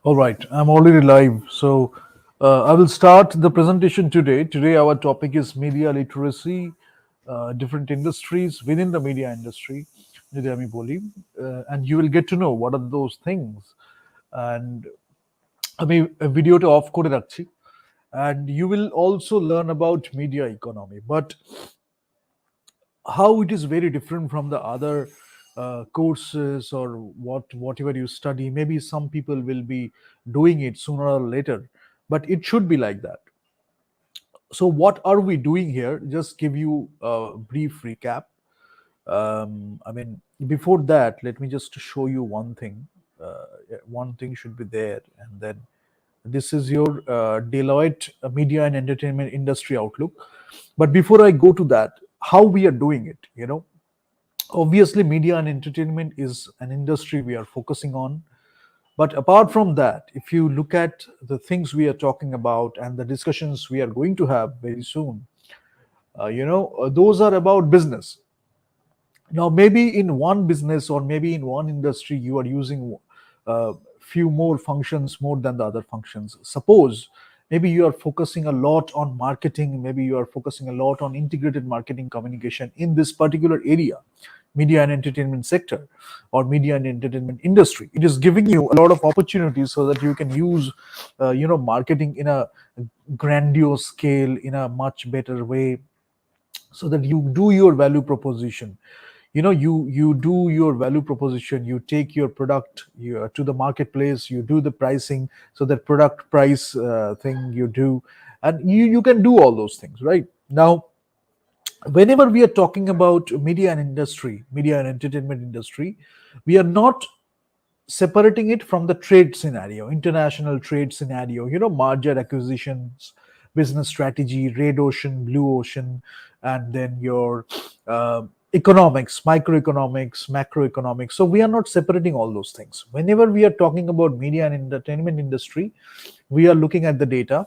All right, I'm already live. So I will start the presentation today. Today, our topic is media literacy, different industries within the media industry. যদি আমি বলি, and you will get to know what are those things. And আমি ভিডিওটা of করে রাখছি. And you will also learn about media economy. But how it is very different from the other courses or whatever you study. Maybe some people will be doing it sooner or later, but it should be like that. So what are we doing here? Just give you a brief recap. I mean, before that, let me just show you one thing. One thing should be there, and then this is your Deloitte Media and Entertainment Industry Outlook. But before I go to that, how we are doing it, obviously media and entertainment is an industry we are focusing on. But apart from that, if you look at the things we are talking about and the discussions we are going to have very soon, those are about business. Now maybe in one business or maybe in one industry you are using few more functions more than the other functions. Suppose maybe you are focusing a lot on marketing, maybe you are focusing a lot on integrated marketing communication in this particular area, media and entertainment sector or media and entertainment industry. It is giving you a lot of opportunities so that you can use marketing in a grandiose scale in a much better way, so that you do your value proposition. You do your value proposition, you take your product to the marketplace, you do the pricing, so that product price thing you do, and you can do all those things right now. Whenever we are talking about media and entertainment industry, we are not separating it from the trade scenario, international trade scenario, merger acquisitions, business strategy, red ocean, blue ocean, and then your economics, microeconomics, macroeconomics. So we are not separating all those things. Whenever we are talking about media and entertainment industry, we are looking at the data,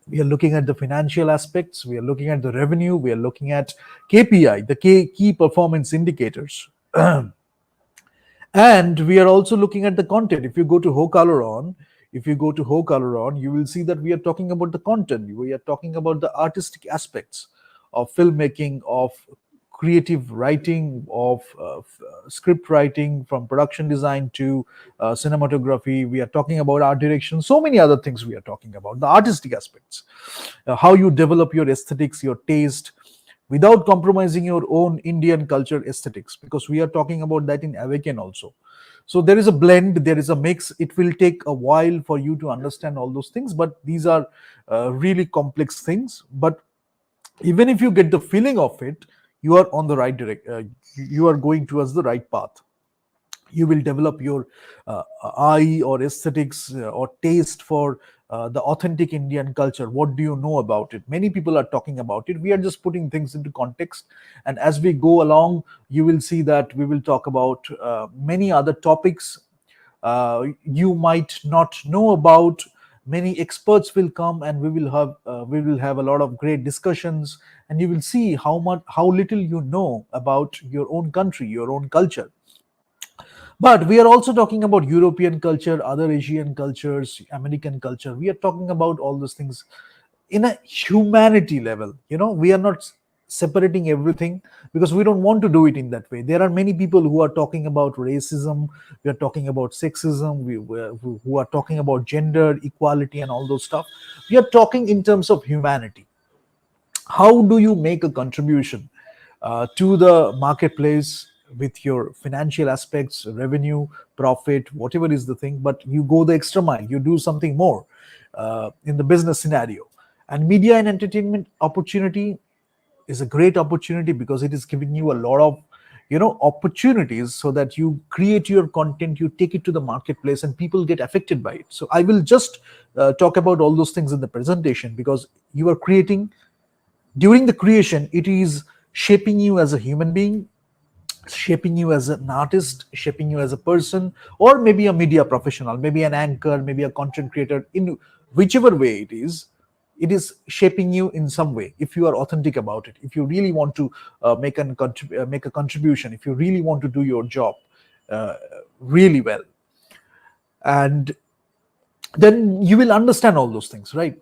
we are looking at the financial aspects, we are looking at the revenue, we are looking at KPI, the key performance indicators. And we are also looking at the content. If you go to Ho Coloron, you will see that we are talking about the content. We are talking about the artistic aspects of filmmaking, of creative writing, of script writing, from production design to cinematography. We are talking about art direction. So many other things we are talking about. The artistic aspects, how you develop your aesthetics, your taste, without compromising your own Indian culture aesthetics, because we are talking about that in Awaken also. So there is a blend, there is a mix. It will take a while for you to understand all those things, but these are really complex things. But even if you get the feeling of it, you are on the right direct. You are going towards the right path. You will develop your eye or aesthetics or taste for the authentic Indian culture. What do you know about it? Many people are talking about it. We are just putting things into context. And as we go along, you will see that we will talk about many other topics you might not know about. Many experts will come, and we will have a lot of great discussions, and you will see how little you know about your own country, your own culture. But we are also talking about European culture, other Asian cultures, American culture. We are talking about all those things in a humanity level. We are not separating everything, because we don't want to do it in that way. There are many people who are talking about racism, we are talking about sexism, who are talking about gender equality and all those stuff. We are talking in terms of humanity. How do you make a contribution to the marketplace with your financial aspects, revenue, profit, whatever is the thing, but you go the extra mile, you do something more in the business scenario. And media and entertainment opportunity is a great opportunity, because it is giving you a lot of opportunities, so that you create your content, you take it to the marketplace, and people get affected by it. So I will just talk about all those things in the presentation, because you are creating. During the creation, it is shaping you as a human being, shaping you as an artist, shaping you as a person, or maybe a media professional, maybe an anchor, maybe a content creator. In whichever way it is shaping you in some way. If you are authentic about it, if you really want to make a contribution, if you really want to do your job uh, really well. And then you will understand all those things, right?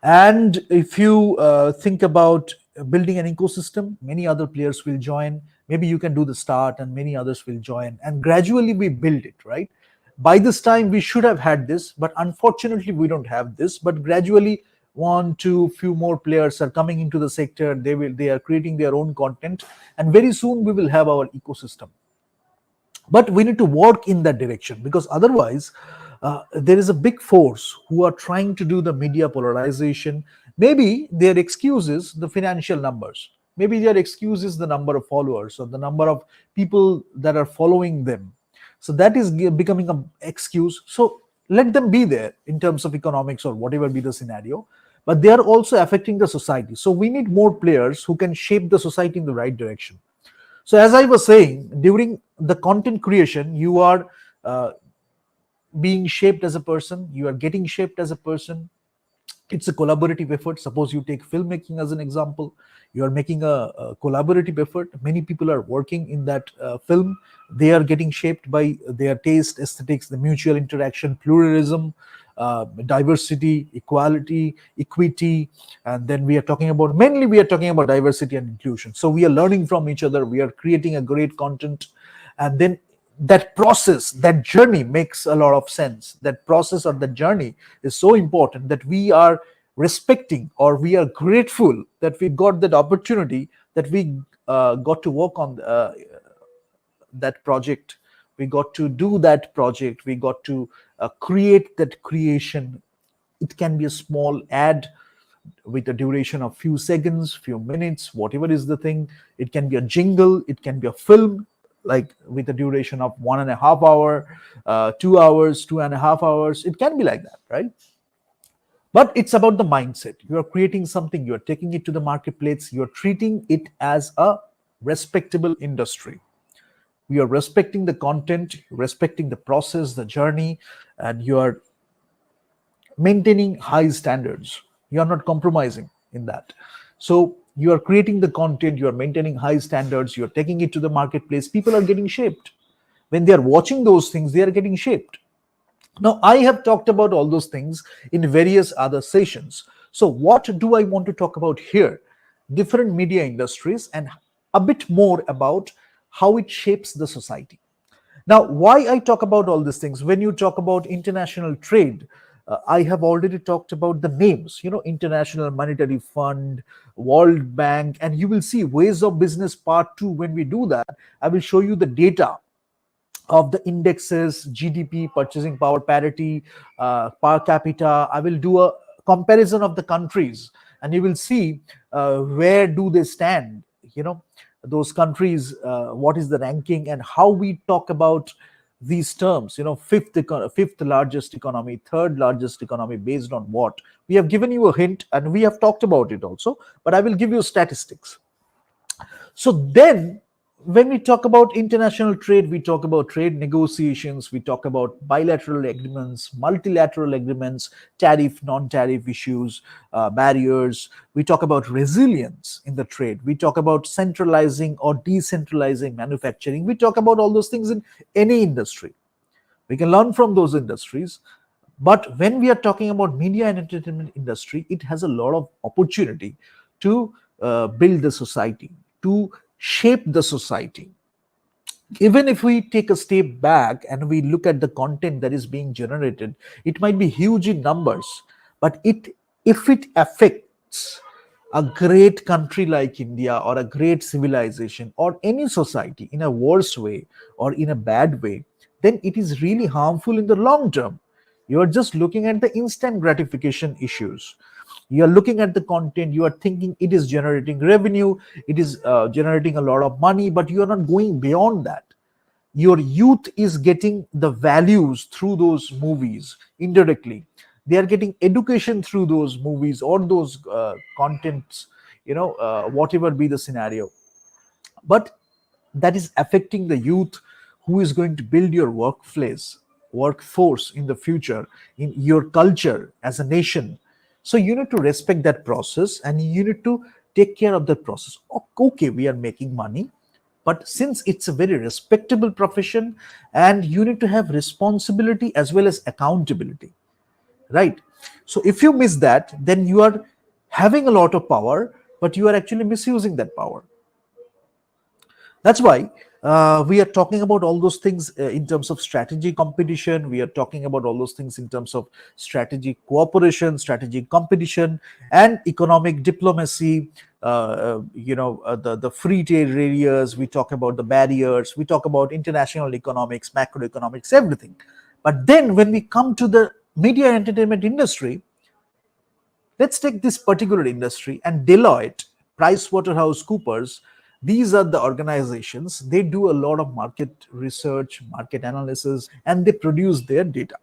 And if you think about building an ecosystem, many other players will join. Maybe you can do the start and many others will join, and gradually we build it, right? By this time we should have had this, but unfortunately we don't have this. But gradually, one two few more players are coming into the sector. They are creating their own content, and very soon we will have our ecosystem. But we need to work in that direction, because otherwise there is a big force who are trying to do the media polarization. Maybe their excuse is the financial numbers, maybe their excuse is the number of followers or the number of people that are following them. So that is becoming an excuse. So let them be there in terms of economics or whatever be the scenario, but they are also affecting the society. So we need more players who can shape the society in the right direction. So, as I was saying, during the content creation, you are uh, being shaped as a person, you are getting shaped as a person. It's a collaborative effort. Suppose you take filmmaking as an example, you are making a collaborative effort. Many people are working in that film. They are getting shaped by their taste, aesthetics, the mutual interaction, pluralism, diversity, equality, equity. And then we are talking about, mainly we are talking about diversity and inclusion. So we are learning from each other, we are creating a great content. And then that process, that journey makes a lot of sense. That process or the journey is so important that we are respecting, or we are grateful that we got that opportunity, that we got to work on that project, we got to do that project, we got to create that creation. It can be a small ad with a duration of few seconds, few minutes, whatever is the thing. It can be a jingle, it can be a film, like with a duration of 1.5 hour, 2 hours, 2.5 hours. It can be like that, right? But it's about the mindset. You are creating something, you are taking it to the marketplace, you are treating it as a respectable industry. You are respecting the content, respecting the process, the journey, and you are maintaining high standards. You are not compromising in that. So you are creating the content, you are maintaining high standards, you are taking it to the marketplace. People are getting shaped. When they are watching those things, they are getting shaped. Now, I have talked about all those things in various other sessions. So, what do I want to talk about here? Different media industries and a bit more about how it shapes the society. Now, why I talk about all these things? When you talk about international trade, I have already talked about the names, International Monetary Fund, World Bank, and you will see Ways of Business Part 2. When we do that, I will show you the data of the indexes, GDP, purchasing power parity, per capita. I will do a comparison of the countries, and you will see where do they stand. You know, those countries, what is the ranking, and how we talk about these terms. Fifth largest economy, third largest economy, based on what? We have given you a hint, and we have talked about it also. But I will give you statistics. So then, when we talk about international trade, we talk about trade negotiations, we talk about bilateral agreements, multilateral agreements, tariff, non tariff issues, barriers. We talk about resilience in the trade. We talk about centralizing or decentralizing manufacturing. We talk about all those things in any industry. We can learn from those industries. But when we are talking about media and entertainment industry, it has a lot of opportunity to build the society, to shape the society. Even if we take a step back and we look at the content that is being generated, it might be huge in numbers, but if it affects a great country like India, or a great civilization, or any society in a worse way or in a bad way, then it is really harmful in the long term. You are just looking at the instant gratification issues. You are looking at the content, you are thinking it is generating revenue, it is generating a lot of money, but you are not going beyond that. Your youth is getting the values through those movies indirectly. They are getting education through those movies or those contents, whatever be the scenario. But that is affecting the youth, who is going to build your workforce in the future, in your culture as a nation. So you need to respect that process, and you need to take care of that process. Okay, we are making money, but since it's a very respectable profession, and you need to have responsibility as well as accountability. right? So if you miss that, then you are having a lot of power, but you are actually misusing that power. That's why we are talking about all those things in terms of strategy competition. We are talking about all those things in terms of strategic cooperation, strategic competition, and economic diplomacy. The free trade areas. We talk about the barriers. We talk about international economics, macroeconomics, everything. But then when we come to the media and entertainment industry, let's take this particular industry and Deloitte, PricewaterhouseCoopers. These are the organizations. They do a lot of market research, market analysis, and they produce their data.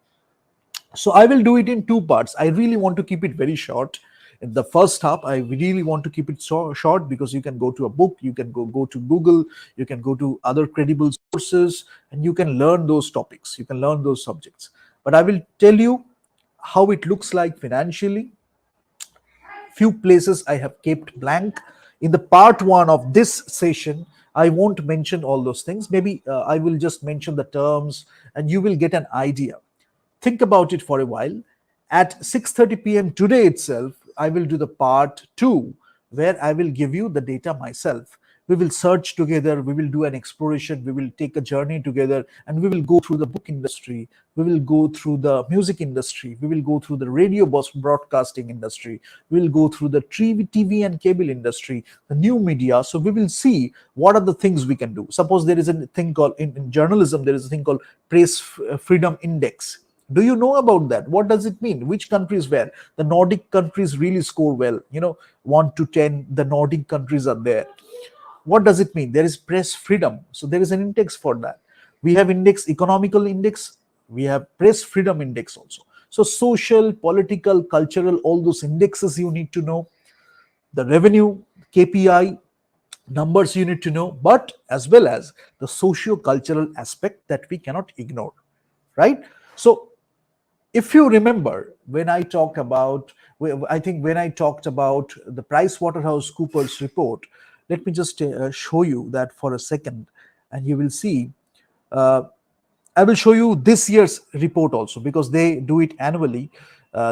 So I will do it in two parts. I really want to keep it very short. In the first half, I really want to keep it so short because you can go to a book, you can go to Google, you can go to other credible sources, and you can learn those topics, you can learn those subjects. But I will tell you how it looks like financially. Few places I have kept blank. In the part one of this session, I won't mention all those things. Maybe I will just mention the terms and you will get an idea. Think about it for a while. At 6:30 p.m. today itself, I will do the part two where I will give you the data myself. We will search together, we will do an exploration, we will take a journey together, and we will go through the book industry, we will go through the music industry, we will go through the radio broadcasting industry, we will go through the TV and cable industry, the new media. So we will see what are the things we can do. Suppose there is a thing called in journalism, there is a thing called freedom index. Do you know about that? What does it mean? Which countries where? The Nordic countries really score well. 1 to 10, the Nordic countries are there. What does it mean? There is press freedom. So there is an index for that. We have index, economical index. We have press freedom index also. So social, political, cultural, all those indexes you need to know. The revenue, KPI, numbers you need to know, but as well as the socio-cultural aspect that we cannot ignore, right? So if you remember, when I talk about, I think when I talked about the PricewaterhouseCoopers report, let me just show you that for a second, and you will see. Uh, I will show you this year's report also because they do it annually,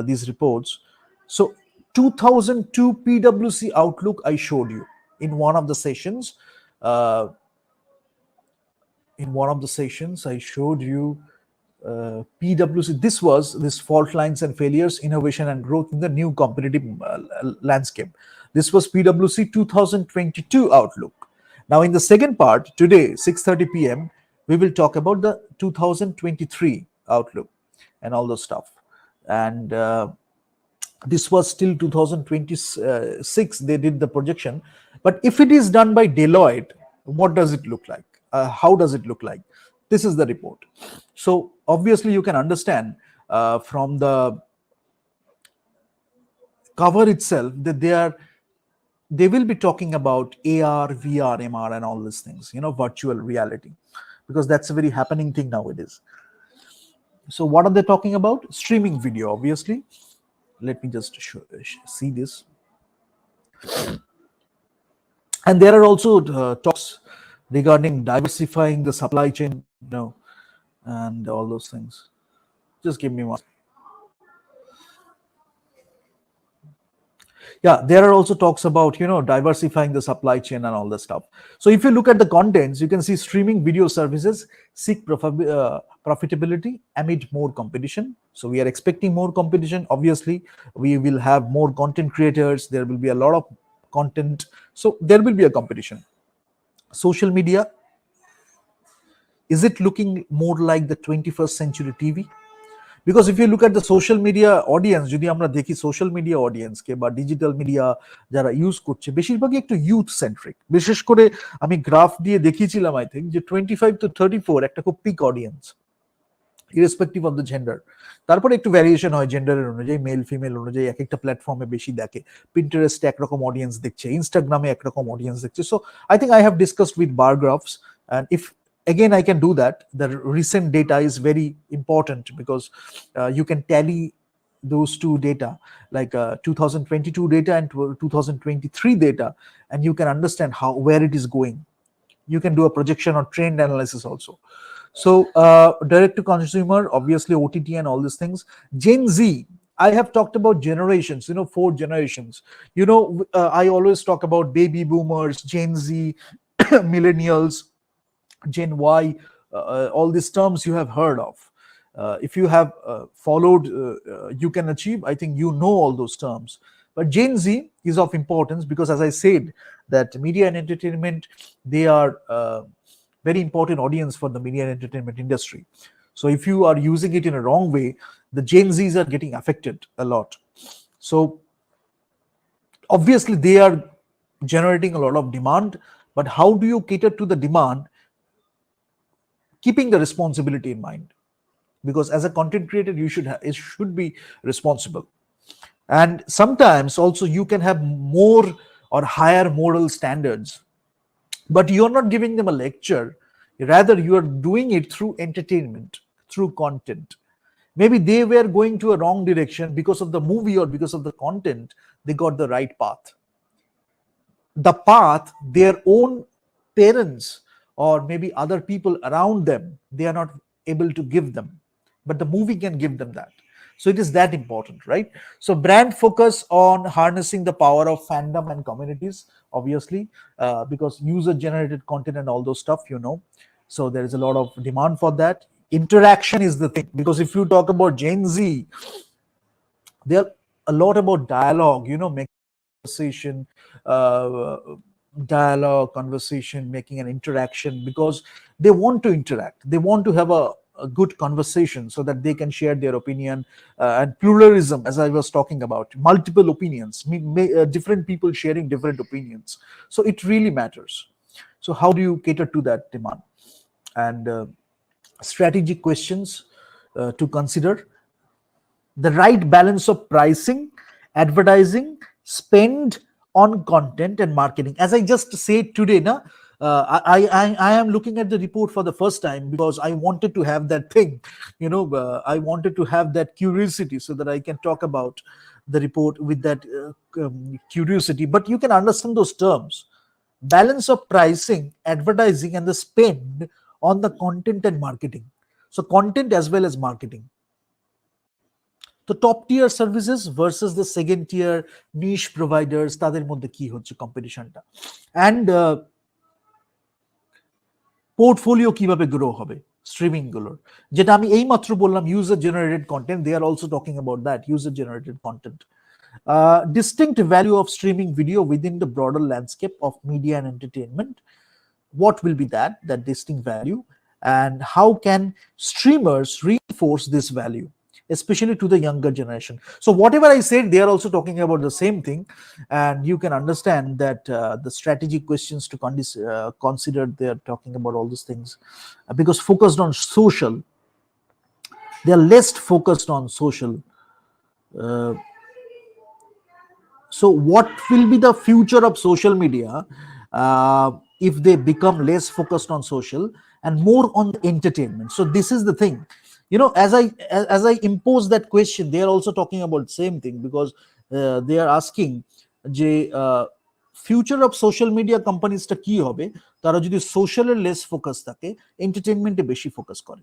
these reports. So 2002 PwC Outlook I showed you in one of the sessions. Uh, in one of the sessions, I showed you PwC. This was this fault lines and failures, innovation and growth in the new competitive landscape. This was PwC 2022 outlook. Now, in the second part today, 6:30 p.m., we will talk about the 2023 outlook and all the stuff. And this was still 2026. They did the projection, but if it is done by Deloitte, what does it look like? How does it look like? This is the report. So obviously you can understand from the cover itself that they will be talking about AR, VR, MR, and all these things, virtual reality, because that's a very happening thing nowadays. So what are they talking about? Streaming video, obviously. Let me just see this. And there are also talks regarding diversifying the supply chain, and all those things. Just give me one. Yeah, there are also talks about diversifying the supply chain and all this stuff. So if you look at the contents, you can see streaming video services seek profitability amid more competition. So we are expecting more competition. Obviously, we will have more content creators. There will be a lot of content. So there will be a competition. Social media, is it looking more like the 21st century TV? Because if you look at the social media audience, যদি আমরা দেখি social media অডিয়েন্সকে বা digital media যারা use করছে বেশিরভাগই একটু youth centric. বিশেষ করে আমি গ্রাফ দিয়ে দেখিয়েছিলাম আই থিঙ্ক যে 25 to 34 একটা খুব peak audience, irrespective of the gender. তারপরে একটু ভ্যারিয়েশন হয় জেন্ডারের অনুযায়ী, মেল ফিমেল অনুযায়ী এক একটা প্ল্যাটফর্মে বেশি দেখে। পিন্টারেস্টে একরকম অডিয়েন্স দেখছে, ইনস্টাগ্রামে একরকম অডিয়েন্স দেখছে। So I think I have discussed with bar graphs, and if again I can do that. The recent data is very important because you can tally those two data, like 2022 data and 2023 data, and you can understand where it is going. You can do a projection or trend analysis also. So direct to consumer, obviously OTT and all these things. Gen Z, I have talked about generations, 4 generations. I always talk about baby boomers, Gen Z, millennials, Gen Y, all these terms you have heard of. If you have followed, you can achieve. I think you know all those terms. But Gen Z is of importance because, as I said, that media and entertainment, they are very important audience for the media and entertainment industry. So if you are using it in a wrong way, the Gen Zs are getting affected a lot. So obviously they are generating a lot of demand, but how do you cater to the demand keeping the responsibility in mind? Because as a content creator you it should be responsible, and sometimes also you can have more or higher moral standards, but you're not giving them a lecture, rather you are doing it through entertainment, through content. Maybe they were going to a wrong direction, because of the movie or because of the content they got the right path, the path their own parents or maybe other people around them they are not able to give them, but the movie can give them that. So it is that important, right? So brand focus on harnessing the power of fandom and communities, obviously, because user generated content and all those stuff, so there is a lot of demand for that. Interaction is the thing, because if you talk about Gen Z, they're a lot about dialogue, making conversation, uh, conversation, making an interaction, because they want to interact, they want to have a good conversation so that they can share their opinion, and pluralism, as I was talking about, multiple opinions, different people sharing different opinions. So it really matters. So how do you cater to that demand? And strategic questions to consider: the right balance of pricing, advertising, spend on content and marketing. As I just said today, I am looking at the report for the first time because I wanted to have that thing, I wanted to have that curiosity so that I can talk about the report with that curiosity. But you can understand those terms: balance of pricing, advertising, and the spend on the content and marketing. So content as well as marketing. তো top tier services versus the second tier niche providers, তাদের মধ্যে কি হচ্ছে কম্পিটিশনটা, and portfolio কিভাবে grow হবে streaming গুলোর, যেটা আমি এইমাত্র বললাম user generated content, they are also talking about that user generated content. Distinct value of streaming video within the broader landscape of media and entertainment. What will be that distinct value, and how can streamers reinforce this value, especially to the younger generation? So whatever I said, they are also talking about the same thing, and you can understand that the strategic questions to consider, they are talking about all these things, because focused on social, they are less focused on social. uh, so what will be the future of social media if they become less focused on social and more on the entertainment? So this is the thing, as I impose that question, they are also talking about same thing, because they are asking যে future of social media কোম্পানিজটা কি হবে তারা যদি সোশ্যালের less focus থাকে, এন্টারটেনমেন্টে বেশি focus করে,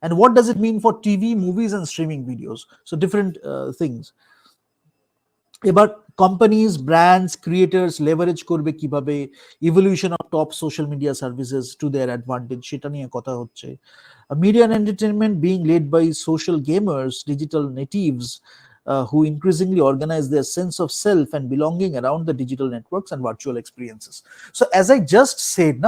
and what does it mean for TV, movies and streaming videos? So different things. এবার companies, brands, creators leverage করবে কিভাবে evolution of top social media services to their advantage, সেটা নিয়ে কথা হচ্ছে. Media and entertainment being led by social gamers, digital natives, who increasingly organize their sense of self and belonging around the digital networks and virtual experiences. So as I just said,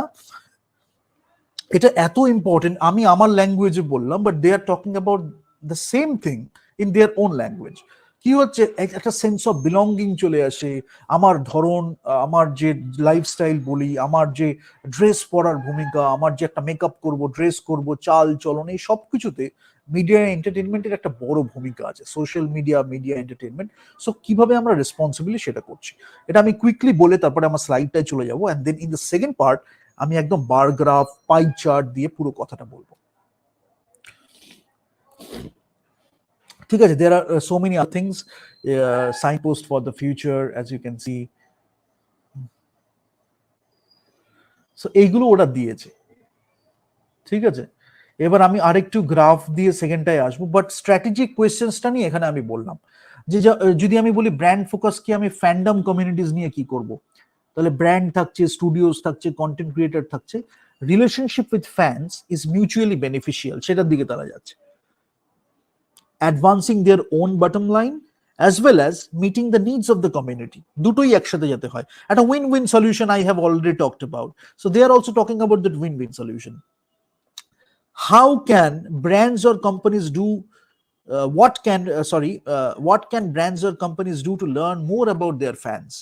এটা এত important, আমি আমার ল্যাঙ্গুয়েজে বললাম, but they are talking about the same thing in their own language. কি হচ্ছে, একটা sense of belonging চলে আসে, আমার ধরন, আমার যে লাইফস্টাইল বলি, আমার যে ড্রেস পরার ভূমিকা, আমার যে একটা মেকআপ করব, ড্রেস করব, চাল চলন, এই সব কিছুতে মিডিয়া এন্টারটেনমেন্টের একটা বড় ভূমিকা আছে, social media, media entertainment. So কিভাবে আমরা রেসপন্সিবলি সেটা করছি, এটা আমি কুইকলি বলে তারপরে আমার স্লাইডটায় চলে যাবো, and then in the second part আমি একদম বার গ্রাফ, পাই চার্ট দিয়ে পুরো কথাটা বলবো. ঠিক আছে, there are so many other things, signpost for the future, as you can see. So এইগুলো ওরা দিয়েছে, ঠিক আছে. এবার আমি আরেকটু গ্রাফ দিয়ে সেকেন্ডটায় আসবো, বাট স্ট্র্যাটেজিক কোয়েশ্চেন্সটা নিয়ে এখানে আমি বললাম. যে যদি আমি বলি ব্র্যান্ড ফোকাস কি, আমি ফ্যান্ডম কমিউনিটিজ নিয়ে কি করব, তাহলে ব্র্যান্ড থাকছে, স্টুডিওস থাকছে, কন্টেন্ট ক্রিয়েটর থাকছে, relationship with fans is mutually beneficial, সেটার দিকে তারা যাচ্ছে। Advancing their own bottom line as well as meeting the needs of the community, দুটোই একসাথে যেতে হয়, একটা win win solution I have already talked about. So they are also talking about that win win solution. How can brands or companies do what can brands or companies do to learn more about their fans?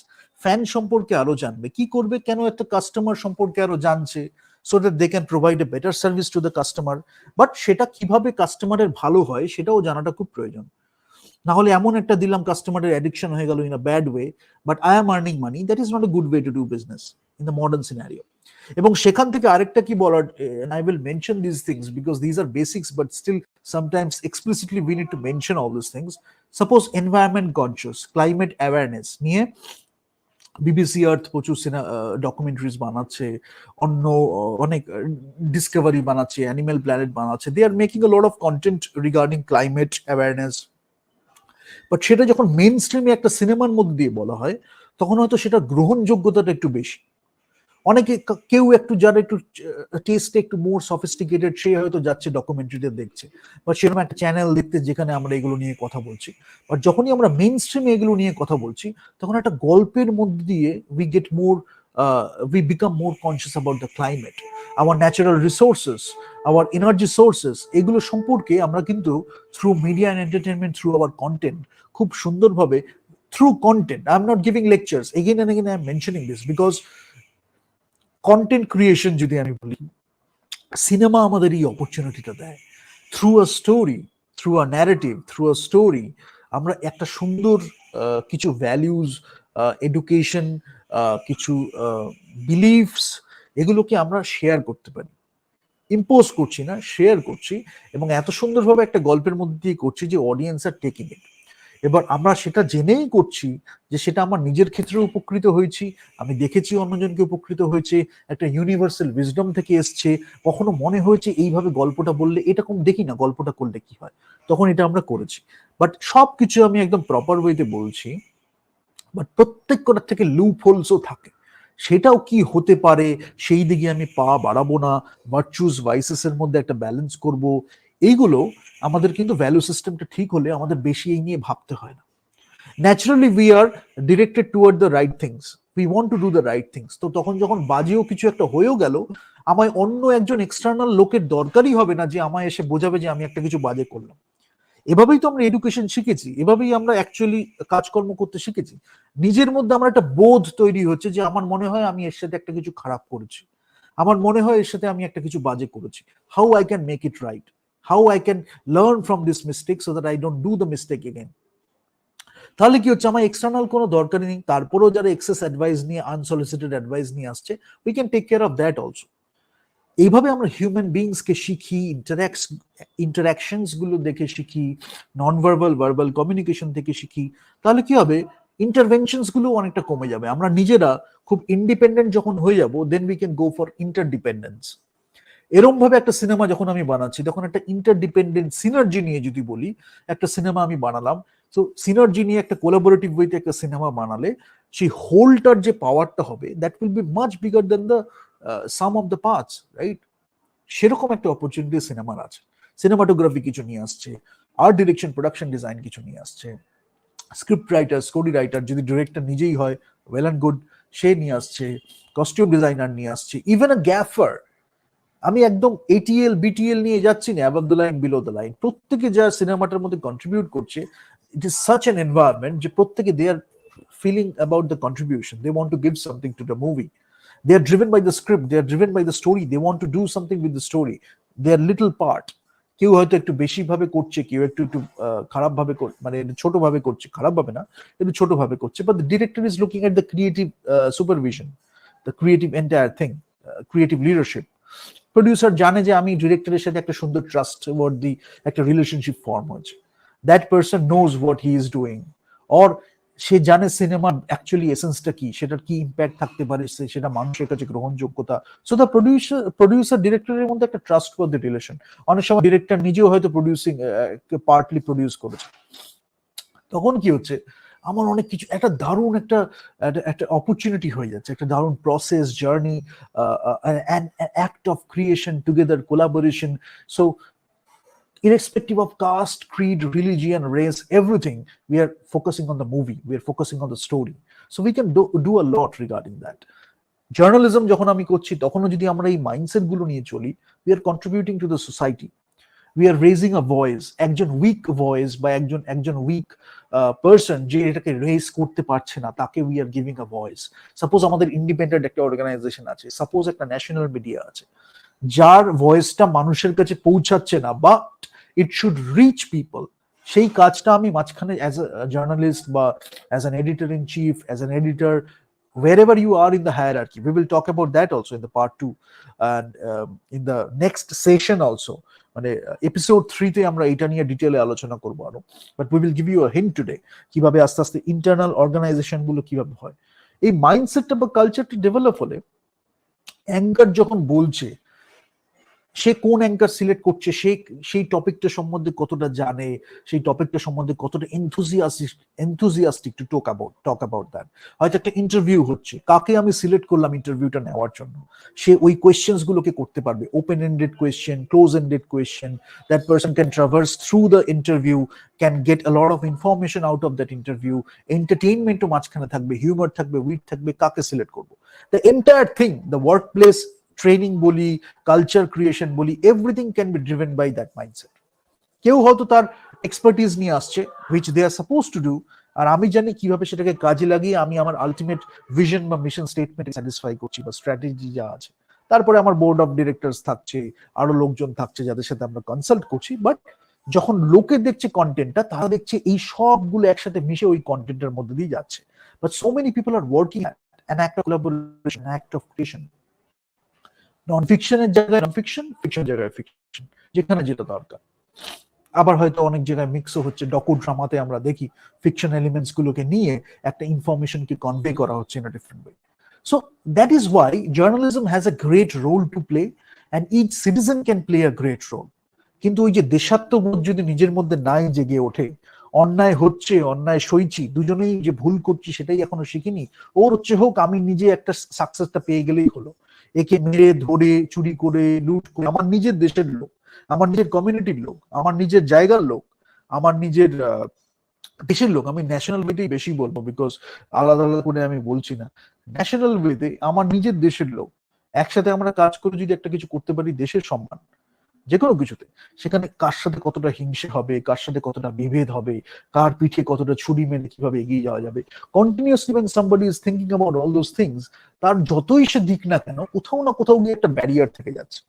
Fan সম্পর্কে আরো জানবে, কি করবে, কেন একটা customer সম্পর্কে আরো জানছে, so that they can provide a better service to the customer, but সেটা কিভাবে কাস্টমারের ভালো হয় সেটাও জানাটা খুব প্রয়োজন। না হলে এমন একটা দিলাম কাস্টমারের অ্যাডিকশন হয়ে গেল in a bad way, but I am earning money, that is not a good way to do business in the modern scenario. এবং সেখান থেকে আরেকটা কি বলার, and I will mention these things because these are basics, but still sometimes explicitly we need to mention all these things. Suppose environment conscious, climate awareness নিয়ে BBC আর্থ প্রচুর documentaries বানাচ্ছে, অন্য অনেক ডিসকভারি বানাচ্ছে, অ্যানিমেল প্ল্যানেট বানাচ্ছে, they are making a lot of content regarding climate awareness. But সেটা যখন main স্ট্রিমে একটা সিনেমার মধ্যে দিয়ে বলা হয়, তখন হয়তো সেটা গ্রহণযোগ্যতাটা একটু বেশি। অনেকে কেউ একটু যারা একটু টেস্টে একটু মোর সফিস্টিকেটেড, সে হয়তো যাচ্ছে ডকুমেন্টারিটা দেখছে, বা সেরকম একটা চ্যানেল দেখতে যেখানে আমরা এগুলো নিয়ে কথা বলছি। বাট যখনই আমরা মেইন স্ট্রিমে এগুলো নিয়ে কথা বলছি, তখন একটা গল্পের মধ্যে দিয়ে we get more, we become more conscious about the climate, our natural resources, our energy sources, এগুলো সম্পর্কে আমরা কিন্তু through media and entertainment, through our content, খুব সুন্দরভাবে through content. I'm not giving lectures. Again and again, I'm mentioning this because content creation যদি আমি বলি, cinema আমাদের এই অপরচুনিটিটা দেয়। Through a story, through a narrative, through a story, আমরা একটা সুন্দর কিছু ভ্যালিউজ, এডুকেশন, কিছু বিলিফস, এগুলোকে আমরা শেয়ার করতে পারি। ইম্পোজ করছি না, শেয়ার করছি, এবং এত সুন্দরভাবে একটা গল্পের মধ্যে দিয়ে করছি যে অডিয়েন্স আর টেকিং ইট। এবার আমরা সেটা জেনেই করছি যে সেটা আমার নিজের ক্ষেত্রে উপকৃত হয়েছি, আমি দেখেছি অন্যজনকে উপকৃত হয়েছে, একটা ইউনিভার্সাল উইজডম থেকে এসছে, কখনো মনে হয়েছে এইভাবে গল্পটা বললে, এরকম দেখি না গল্পটা করলে কি হয়, তখন এটা আমরা করেছি। বাট সবকিছু আমি একদম প্রপার ওয়েতে বলছি, বাট প্রত্যেক কটার থেকে লুপ হোলসও থাকে। সেটাও কি হতে পারে, সেই দিকে আমি পা বাড়াবো না, ভার্চুস ভাইসেস এর মধ্যে একটা ব্যালেন্স করব, এইগুলো আমাদের কিন্তু ভ্যালু সিস্টেমটা ঠিক হলে আমাদের বেশি এই নিয়ে ভাবতে হয় না। Naturally we are directed toward the right things, we want to do the right things. তো তখন যখন বাজেও কিছু একটা হয়েও গেল, আমায় অন্য একজন এক্সটার্নাল লোকের দরকারই হবে না যে আমায় এসে বোঝাবে যে আমি একটা কিছু বাজে করলাম। এভাবেই তো আমরা এডুকেশন শিখেছি, এভাবেই আমরা অ্যাকচুয়ালি কাজকর্ম করতে শিখেছি। নিজের মধ্যে আমার একটা বোধ তৈরি হচ্ছে যে আমার মনে হয় আমি এর সাথে একটা কিছু খারাপ করেছি, আমার মনে হয় এর সাথে আমি একটা কিছু বাজে করেছি, how I can make it right, how I can learn from this mistake so that I don't do the mistake again. তাহলে কি হচ্ছে, আমার এক্সটার্নাল কোনো দরকারই নেই, তারপরেও যারা এক্সেস অ্যাডভাইস নিয়ে, আনসলিসিটেড অ্যাডভাইস নিয়ে আসছে, we can take care of that also. এইভাবে আমরা হিউম্যান বিংসকে শিখি, ইন্টারাকশনস গুলো দেখে শিখি, নন ভার্বাল ভার্বাল কমিউনিকেশন থেকে শিখি। তাহলে কি হবে, ইন্টারভেনশনস গুলো অনেকটা কমে যাবে, আমরা নিজেরা খুব ইন্ডিপেন্ডেন্ট যখন হয়ে যাব, then we can go for interdependence. এরম ভাবে একটা সিনেমা যখন আমি বানাচ্ছি, তখন একটা ইন্টারডিপেন্ডেন্ট সিনার্জি নিয়ে যদি বলি, একটা সিনেমা আমি বানালাম, তো সিনার্জি নিয়ে একটা কোলাবোরেটিভ ওয়েতে একটা সিনেমা বানালে, সেই হোলটার যে পাওয়ারটা হবে, that will be much bigger then the some of the parts, right? সেরকম একটা অপরচুনিটি সিনেমার আছে। সিনেমাটোগ্রাফি কিছু নিয়ে আসছে, আর্ট ডিরেকশন, প্রোডাকশন ডিজাইন কিছু নিয়ে আসছে, স্ক্রিপ্ট রাইটার, স্টোরি রাইটার, যদি ডিরেক্টর নিজেই হয় ওয়েল অ্যান্ড গুড, সে নিয়ে আসছে, কস্টিউম ডিজাইনার নিয়ে আসছে, ইভেন আ গ্যাফার। আমি একদম এটিএল বিটিএল নিয়ে যাচ্ছি না, above the line below the line, প্রত্যেকে যা সিনেমাটার মধ্যে কন্ট্রিবিউট করছে, it is such an environment যে প্রত্যেকে they are feeling about the contribution, they want to give something to the movie, they are driven by the script, they are driven by the story, they want to do something with the story, their little part. কেউ হয়তো একটু বেশি ভাবে করছে, কেউ একটু একটু খারাপ ভাবে, মানে ছোট ভাবে করছে, খারাপ ভাবে না, একটু ছোট ভাবে করছে, but the director is looking at the creative supervision, the creative entire thing, creative leadership. Producer জানে যে আমি ডিরেক্টরের সাথে একটা সুন্দর ট্রাস্ট ওয়ার্দি একটা রিলেশনশিপ ফর্ম হয়েছে, that person knows what he is doing, or সে জানে সিনেমার অ্যাকচুয়ালি এসেন্সটা কি, সেটার কি ইম্প্যাক্ট থাকতে পারে, সেটা মানুষের কাছে গ্রহণযোগ্যতা। সো দ্য প্রডিউসার ডিরেক্টরের মধ্যে একটা ট্রাস্ট ওয়ার্দি রিলেশন। অনেক সময় ডিরেক্টর নিজেও হয়তো প্রডিউসিং পার্টলি প্রডিউস করেছে, তখন কি হচ্ছে, আমার অনেক কিছু একটা দারুণ একটা একটা অপরচুনিটি হয়ে যাচ্ছে, একটা দারুণ process, journey, act of creation together, collaboration. So irrespective of caste, creed, religion, race, everything, we are focusing on the movie, we are focusing on the story. So we can do a lot regarding that. Journalism যখন আমি করছি তখনও যদি আমরা এই mindset গুলো নিয়ে চলি, we are contributing to the society. We are raising a voice, একজন উইক ভয়েস বা একজন উইক পার্সন যে এটাকে রেজ করতে পারছে না, তাকে we are giving a voice. Suppose আমাদের ইন্ডিপেন্ডেন্ট একটা অর্গানাইজেশন আছে, সাপোজ একটা ন্যাশনাল মিডিয়া আছে, যার ভয়েসটা মানুষের কাছে পৌঁছাচ্ছে না, but it should rich people, সেই কাজটা আমি মাঝখানে অ্যাজ আ জার্নালিস্ট বা as an editor in chief, as an editor, wherever you are in the hierarchy, we will talk about that also in the part 2 and in the next session also, মানে episode 3 তে আমরা এটা নিয়ে ডিটেইলে আলোচনা করব আরো, but we will give you a hint today কিভাবে আস্তে আস্তে ইন্টারনাল অর্গানাইজেশন গুলো কিভাবে হয়। এই মাইন্ডসেটটা বা কালচারটা ডেভেলপ হলে অ্যাঙ্কার যখন বলছে, সে কোন অ্যাঙ্কার সিলেক্ট করছে, সে সেই টপিকটা সম্বন্ধে কতটা জানে, সেই টপিকটা সম্বন্ধে কতটা enthusiastic two talk about that. হয়তো একটা ইন্টারভিউ হচ্ছে, কাকে আমি সিলেক্ট করলাম ইন্টারভিউটা নেওয়ার জন্য, সে ওই কোয়েশ্চেন্স গুলোকে করতে পারবে, open ended question, close ended question, that person can traverse through the interview, can get a lot of information out of that interview, এন্টারটেইনমেন্টও মাঝখানে থাকবে, হিউমার থাকবে, উইট থাকবে, কাকে সিলেক্ট করবো, the entire thing, the work place training বলি, culture creation বলি, everything can be driven by that mindset. কেউ হয়তো তার এক্সপার্টিজ নিয়ে আসছে, which they are suppose to do, আর আমি জানি কিভাবে সেটাকে কাজে লাগিয়ে আমি আমার আলটিমেট ভিশন বা মিশন স্টেটমেন্টে স্যাটিসফাই করছি, বা স্ট্র্যাটেজি যা আছে। তারপরে আমার বোর্ড অফ ডিরেক্টরস থাকছে, আরো লোকজন থাকছে যাদের সাথে আমরা কনসাল্ট করছি, বাট যখন লোকে দেখছে কন্টেন্টটা, তারা দেখছে এই সবগুলো একসাথে মিশে ওই কন্টেন্টের মধ্যে দিয়ে যাচ্ছে। But so many people are working an act of collaboration, act of creation. Non ফিকশনের জায়গায় নন ফিকশন, ফিকশন জায়গায় ফিকশন, যেখানে যেটা দরকার। আবার হয়তো অনেক জায়গায় মিক্সও হচ্ছে, ডকু ড্রামাতে আমরা দেখি ফিকশন এলিমেন্টস গুলোকে নিয়ে একটা ইনফরমেশনকে কনভে করা হচ্ছে in a different way. So that is why journalism has a great role to play and each citizen can play a great role. কিন্তু ওই যে দেশাত্মবোধ যদি নিজের মধ্যে নাই জেগে ওঠে, অন্যায় হচ্ছে, অন্যায় সইছি, দুজনেই যে ভুল করছি সেটাই এখনো শিখিনি, ওর হচ্ছে হোক, আমি নিজে একটা সাকসেসটা পেয়ে গেলেই হলো, একে মেরে ধরে চুরি করে লুট করে, আমার নিজের দেশের লোক, আমার নিজের কমিউনিটির লোক, আমার নিজের জায়গার লোক, আমার নিজের দেশের লোক, আমি ন্যাশনাল ওয়েতেই বেশি বলবো, বিকজ আলাদা আলাদা করে আমি বলছি না, ন্যাশনাল ওয়েতে আমার নিজের দেশের লোক একসাথে আমরা কাজ করে যদি একটা কিছু করতে পারি, দেশের সম্মান যে কোনো কিছুতে, সেখানে কার সাথে কতটা হিংসে হবে, কার সাথে কতটা বিভেদ হবে, কার পিঠে কতটা ছুরি মেরে কিভাবে এগিয়ে যাওয়া যাবে, continuously when somebody is thinking about all those things, তার যতই সে দিক না কেন, কোথাও না কোথাও গিয়ে একটা ব্যারিয়ার থেকে যাচ্ছে।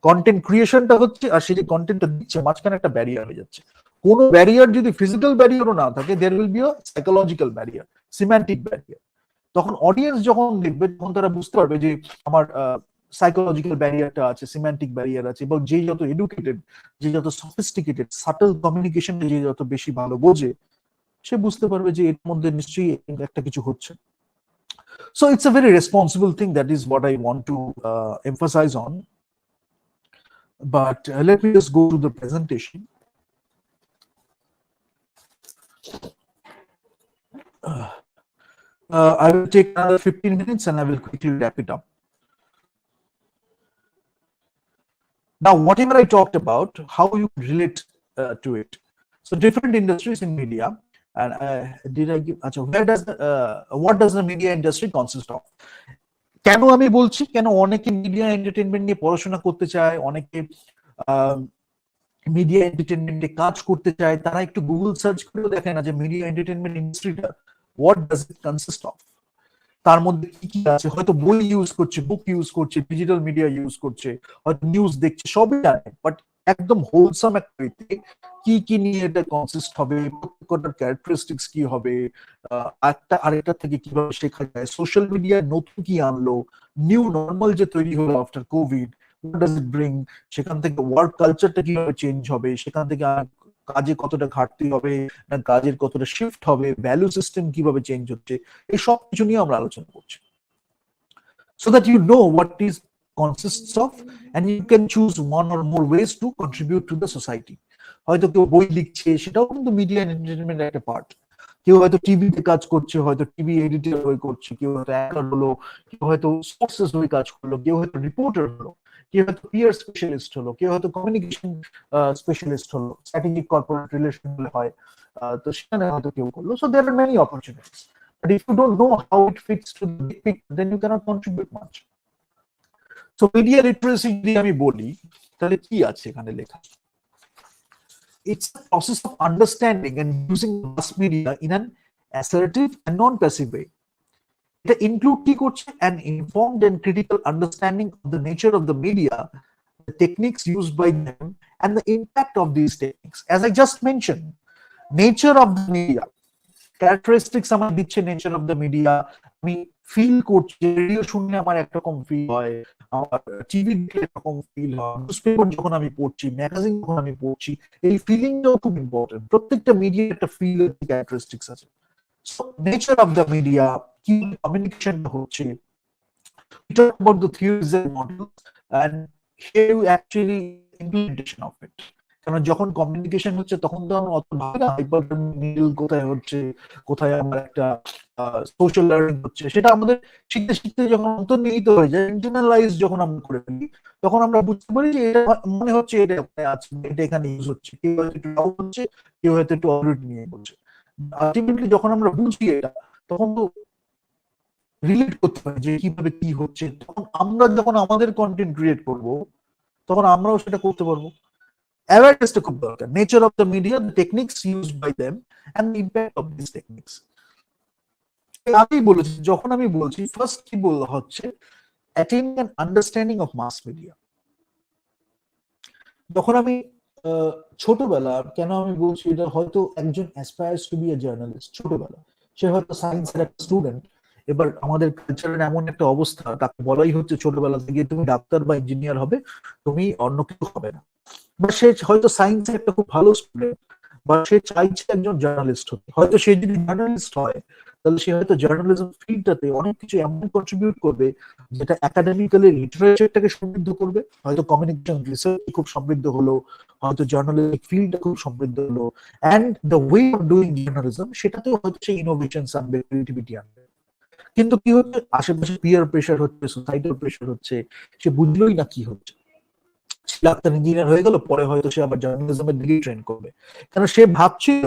কন্টেন্ট ক্রিয়েশনটা হচ্ছে, আর সে যে কন্টেন্টটা দিচ্ছে মাঝখানে একটা ব্যারিয়ার হয়ে যাচ্ছে। কোনো ব্যারিয়ার যদি ফিজিক্যাল ব্যারিয়ারও না থাকে, there will be a psychological barrier, semantic barrier. তখন অডিয়েন্স যখন দেখবে, তখন তারা বুঝতে পারবে যে আমার সাইকোলজিক্যাল ব্যারিয়ারটা আছে, সিম্যান্টিক ব্যারিয়ার আছে, এবং যে যত এডুকেটেড, যে যত সফিস্টিকেটেড, সাটল কমিউনিকেশন যে যত বেশি ভালো বোঝে, সে বুঝতে পারবে যে এর মধ্যে নিশ্চয়ই একটা কিছু হচ্ছে। So it's a very responsible thing. That is what I want to emphasize on. But let me just go to the presentation. I will take another 15 minutes and I will quickly wrap it up. Now, whatever I talked about, how you relate to it. So different industries in media. And did I give, what does the media industry consist of? কেন আমি বলছি, কেন অনেকে media entertainment নিয়ে পড়াশোনা করতে চায়, অনেকে মিডিয়া এন্টারটেনমেন্টে কাজ করতে চায়, তারা একটু গুগল সার্চ করে দেখে না যে মিডিয়া এন্টারটেনমেন্ট ইন্ডাস্ট্রিটা what does it consist of, তার মধ্যে কি কি আছে। হয়তো বই ইউজ করছে, বুক ইউজ করছে, ডিজিটাল মিডিয়া ইউজ করছে, হয়তো নিউজ দেখছে, সবই জানে, বাট একদম হোলসাম একটা কি কি নিয়ে এটা কনসিস্ট হবে, প্রত্যেকটার ক্যারেক্টারিস্টিক্স কি হবে, একটা আরেকটা থেকে কিভাবে শেখা যায়, সোশ্যাল মিডিয়া নতুন কি আনলো, নিউ নর্মাল যে তৈরি হলো after Covid, what does it bring, সেখান থেকে ওয়ার্ক কালচারটা কিভাবে চেঞ্জ হবে, সেখান থেকে কাজে কতটা ঘাটতি হবে, না কাজের কতটা শিফট হবে, ভ্যালু সিস্টেম কিভাবে চেঞ্জ হচ্ছে, এই সব কিছু নিয়ে আমরা আলোচনা করছি, so that you know what is consists of and you can choose one or more ways to contribute to the society. হয়তো কেউ বই লিখছে, সেটাও কিন্তু মিডিয়া এন্টারটেইনমেন্টের একটা পার্ট। কেউ হয়তো টিভিতে কাজ করছে, হয়তো টিভি এডিটর হয়ে করছে, কেউ হয়তো অ্যাঙ্কার হলো, কেউ হয়তো সোর্সেস হয়ে কাজ করলো, কেউ হয়তো রিপোর্টার হলো, কেউ হয়তো পিয়ার স্পেশালিস্ট হলো, কেউ হয়তো কমিউনিকেশন স্পেশালিস্ট হলো, স্ট্র্যাটেজিক কর্পোরেট রিলেশন হয়, তো সেখানে হয়তো কেউ করলো। So there are many opportunities, but if you don't know how it fits to the big picture, then you can't contribute much. So media literacy যদি আমি বলি, তাহলে কি আছে এখানে লেখা? It's a process of understanding and using mass media in an assertive and non-passive way. It includes কি করছে? An informed and critical understanding of the nature of the media, the techniques used by them, and the impact of these techniques. As I just mentioned, nature of the media, characteristics আমার দিচ্ছে nature of the media. আমি feel করছি, radio শুনলে আমার একরকম feel হয়, আমার TV দেখলে একরকম ফিল হয়, নিউজপেপার যখন আমি পড়ছি, ম্যাগাজিন যখন আমি পড়ছি, এই ফিলিংটাও খুব ইম্পর্টেন্ট। প্রত্যেকটা মিডিয়ার একটা ফিল ক্যারেক্টারিস্টিক্স আছে। So nature of the media, কি কমিউনিকেশনটা হচ্ছে, we talk about the theories and models, and here you actually implementation of it. কারণ যখন কমিউনিকেশন হচ্ছে তখন তো আমরা অত ভাবি না হাইপার মিডল কোথায় হচ্ছে, কোথায় আমার একটা সোশ্যাল লার্নিং হচ্ছে। সেটা আমাদের শিখতে শিখতে যখন অন্তর্নিহিত হয়ে যায়, ইন্টারনালাইজ যখন আমরা করে ফেলি, তখন আমরা বুঝতে পারি যে এটা মনে হচ্ছে এটা আছে, এটা এখানে ইউজ হচ্ছে, কেউ হয়তো একটু ডাউন হচ্ছে, কেউ হয়তো একটু অলরেডি নিয়ে বলছে। আলটিমেটলি যখন আমরা বুঝি এটা, তখন তো রিলেট করতে পারি যে কিভাবে কি হচ্ছে। তখন আমরা যখন আমাদের কন্টেন্ট ক্রিয়েট করব, তখন আমরাও সেটা করতে পারবো। অ্যাওয়ারনেসটা খুব দরকার। Nature of the media, the techniques used by them, and the impact of this techniques. আমি বলেছি, যখন আমি বলছি ফার্স্ট কি বলা হচ্ছে, attaining an understanding of mass media. যখন আমি ছোটবেলা, কেন আমি বলছি এটা, হয়তো একজন aspires to be a journalist ছোটবেলা, সে হয়তো সায়েন্সের একটা স্টুডেন্ট। এবার আমাদের কালচারের এমন একটা অবস্থা, তাকে বলাই হচ্ছে ছোটবেলা থেকে তুমি ডাক্তার বা ইঞ্জিনিয়ার হবে, তুমি অন্য কিছু হবে না। বা সে হয়তো সায়েন্সের একটা খুব ভালো স্টুডেন্ট, বা সে চাইছে একজন জার্নালিস্ট হতে। হয়তো সে যদি জার্নালিস্ট হয়, তাহলে সে হয়তো জার্নালিজম ফিল্ডটাতে অনেক কিছু এমন কন্ট্রিবিউট করবে যেটা একাডেমিক্যালি লিটারেচারটাকে সমৃদ্ধ করবে। হয়তো কমিউনিকেশন রিসার্চ খুব সমৃদ্ধ হলো, হয়তো জার্নালিস্টিক ফিল্ডটা খুব সমৃদ্ধ হলো, and the way of doing journalism, সেটাতেও হয়তো সে ইনোভেশন আনবে, ক্রিয়েটিভিটি আনবে। কিন্তু কি হচ্ছে, আশেপাশে পিয়ার প্রেশার হচ্ছে, সোসাইটাল প্রেশার হচ্ছে, সে বুঝলোই না কি হচ্ছে। সে ডাক্তার ইঞ্জিনিয়ার হয়ে গেল, পরে হয়তো সে আবার জার্নালিজমের দিকে ট্রেন করবে, কারণ সে ভাবছিল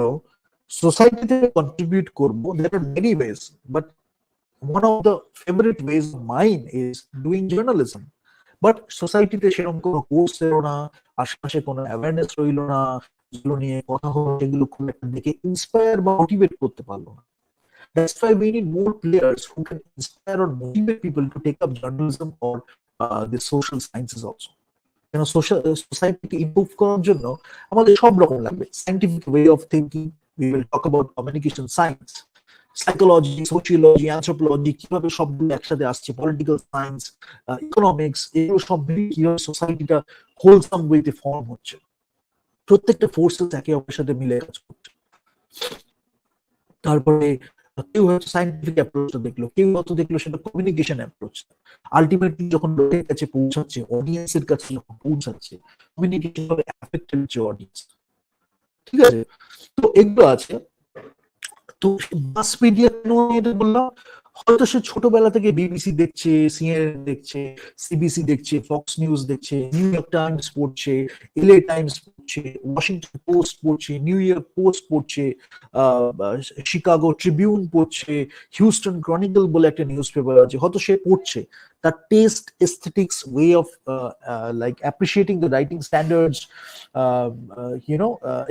সোসাইটিতে কন্ট্রিবিউট করবো। There are many ways, but one of the favorite ways of mine is doing journalism. But সোসাইটিতে সেরকম কোনো কোর্স এলো না, আশেপাশে কোনো অ্যাওয়ারনেস রইলো না, যেগুলো নিয়ে কথা হলো সেগুলো খুব একটা দেখে ইন্সপায়ার বা মোটিভেট করতে পারলো না। That's why we need more players who can inspire or motivate people to take up journalism or the social sciences also. কেন সোসাইটিকে ইমপ্রুভ করার জন্য আমাদের সব রকম লাগবে। Scientific way of thinking, we will talk about communication science, psychology, sociology, anthropology, কিভাবে সবগুলো একসাথে আসছে, পলিটিক্যাল সায়েন্স, ইকোনমিক্স, এগুলো সব মিলিয়ে কিভাবে সোসাইটিটা হোলসাম ওয়েতে ফর্ম হচ্ছে। প্রত্যেকটা ফোর্সেস একে অপরের সাথে মিলে কাজ করছে। তারপরে কেউ হয়তো সাইন্টিফিক অ্যাপ্রোচটা দেখলো, কেউ হয়তো দেখলো সেটা কমিউনিকেশন অ্যাপ্রোচ। আলটিমেটলি যখন লোকের কাছে পৌঁছাচ্ছে, অডিয়েন্সের কাছে যখন পৌঁছাচ্ছে, কমিউনিকেশন হবে এফেক্টেড হচ্ছে অডিয়েন্স। ঠিক আছে, তো এগুলো আছে। তো মাস মিডিয়া কেন এটা বললাম, হয়তো সে ছোটবেলা থেকে বিবিসি দেখছে, সিএনএন দেখছে, সিবিসি দেখছে, ফক্স নিউজ দেখছে, নিউ ইয়র্ক টাইমস পড়ছে, এলএ টাইমস পড়ছে, ওয়াশিংটন পোস্ট পড়ছে, নিউ ইয়র্ক পোস্ট পড়ছে, শিকাগো ট্রিবিউন পড়ছে, হিউস্টন ক্রনিকল বলে একটা নিউজ পেপার আছে, হয়তো সে পড়ছে। তার test, aesthetics, way of like appreciating the writing standards,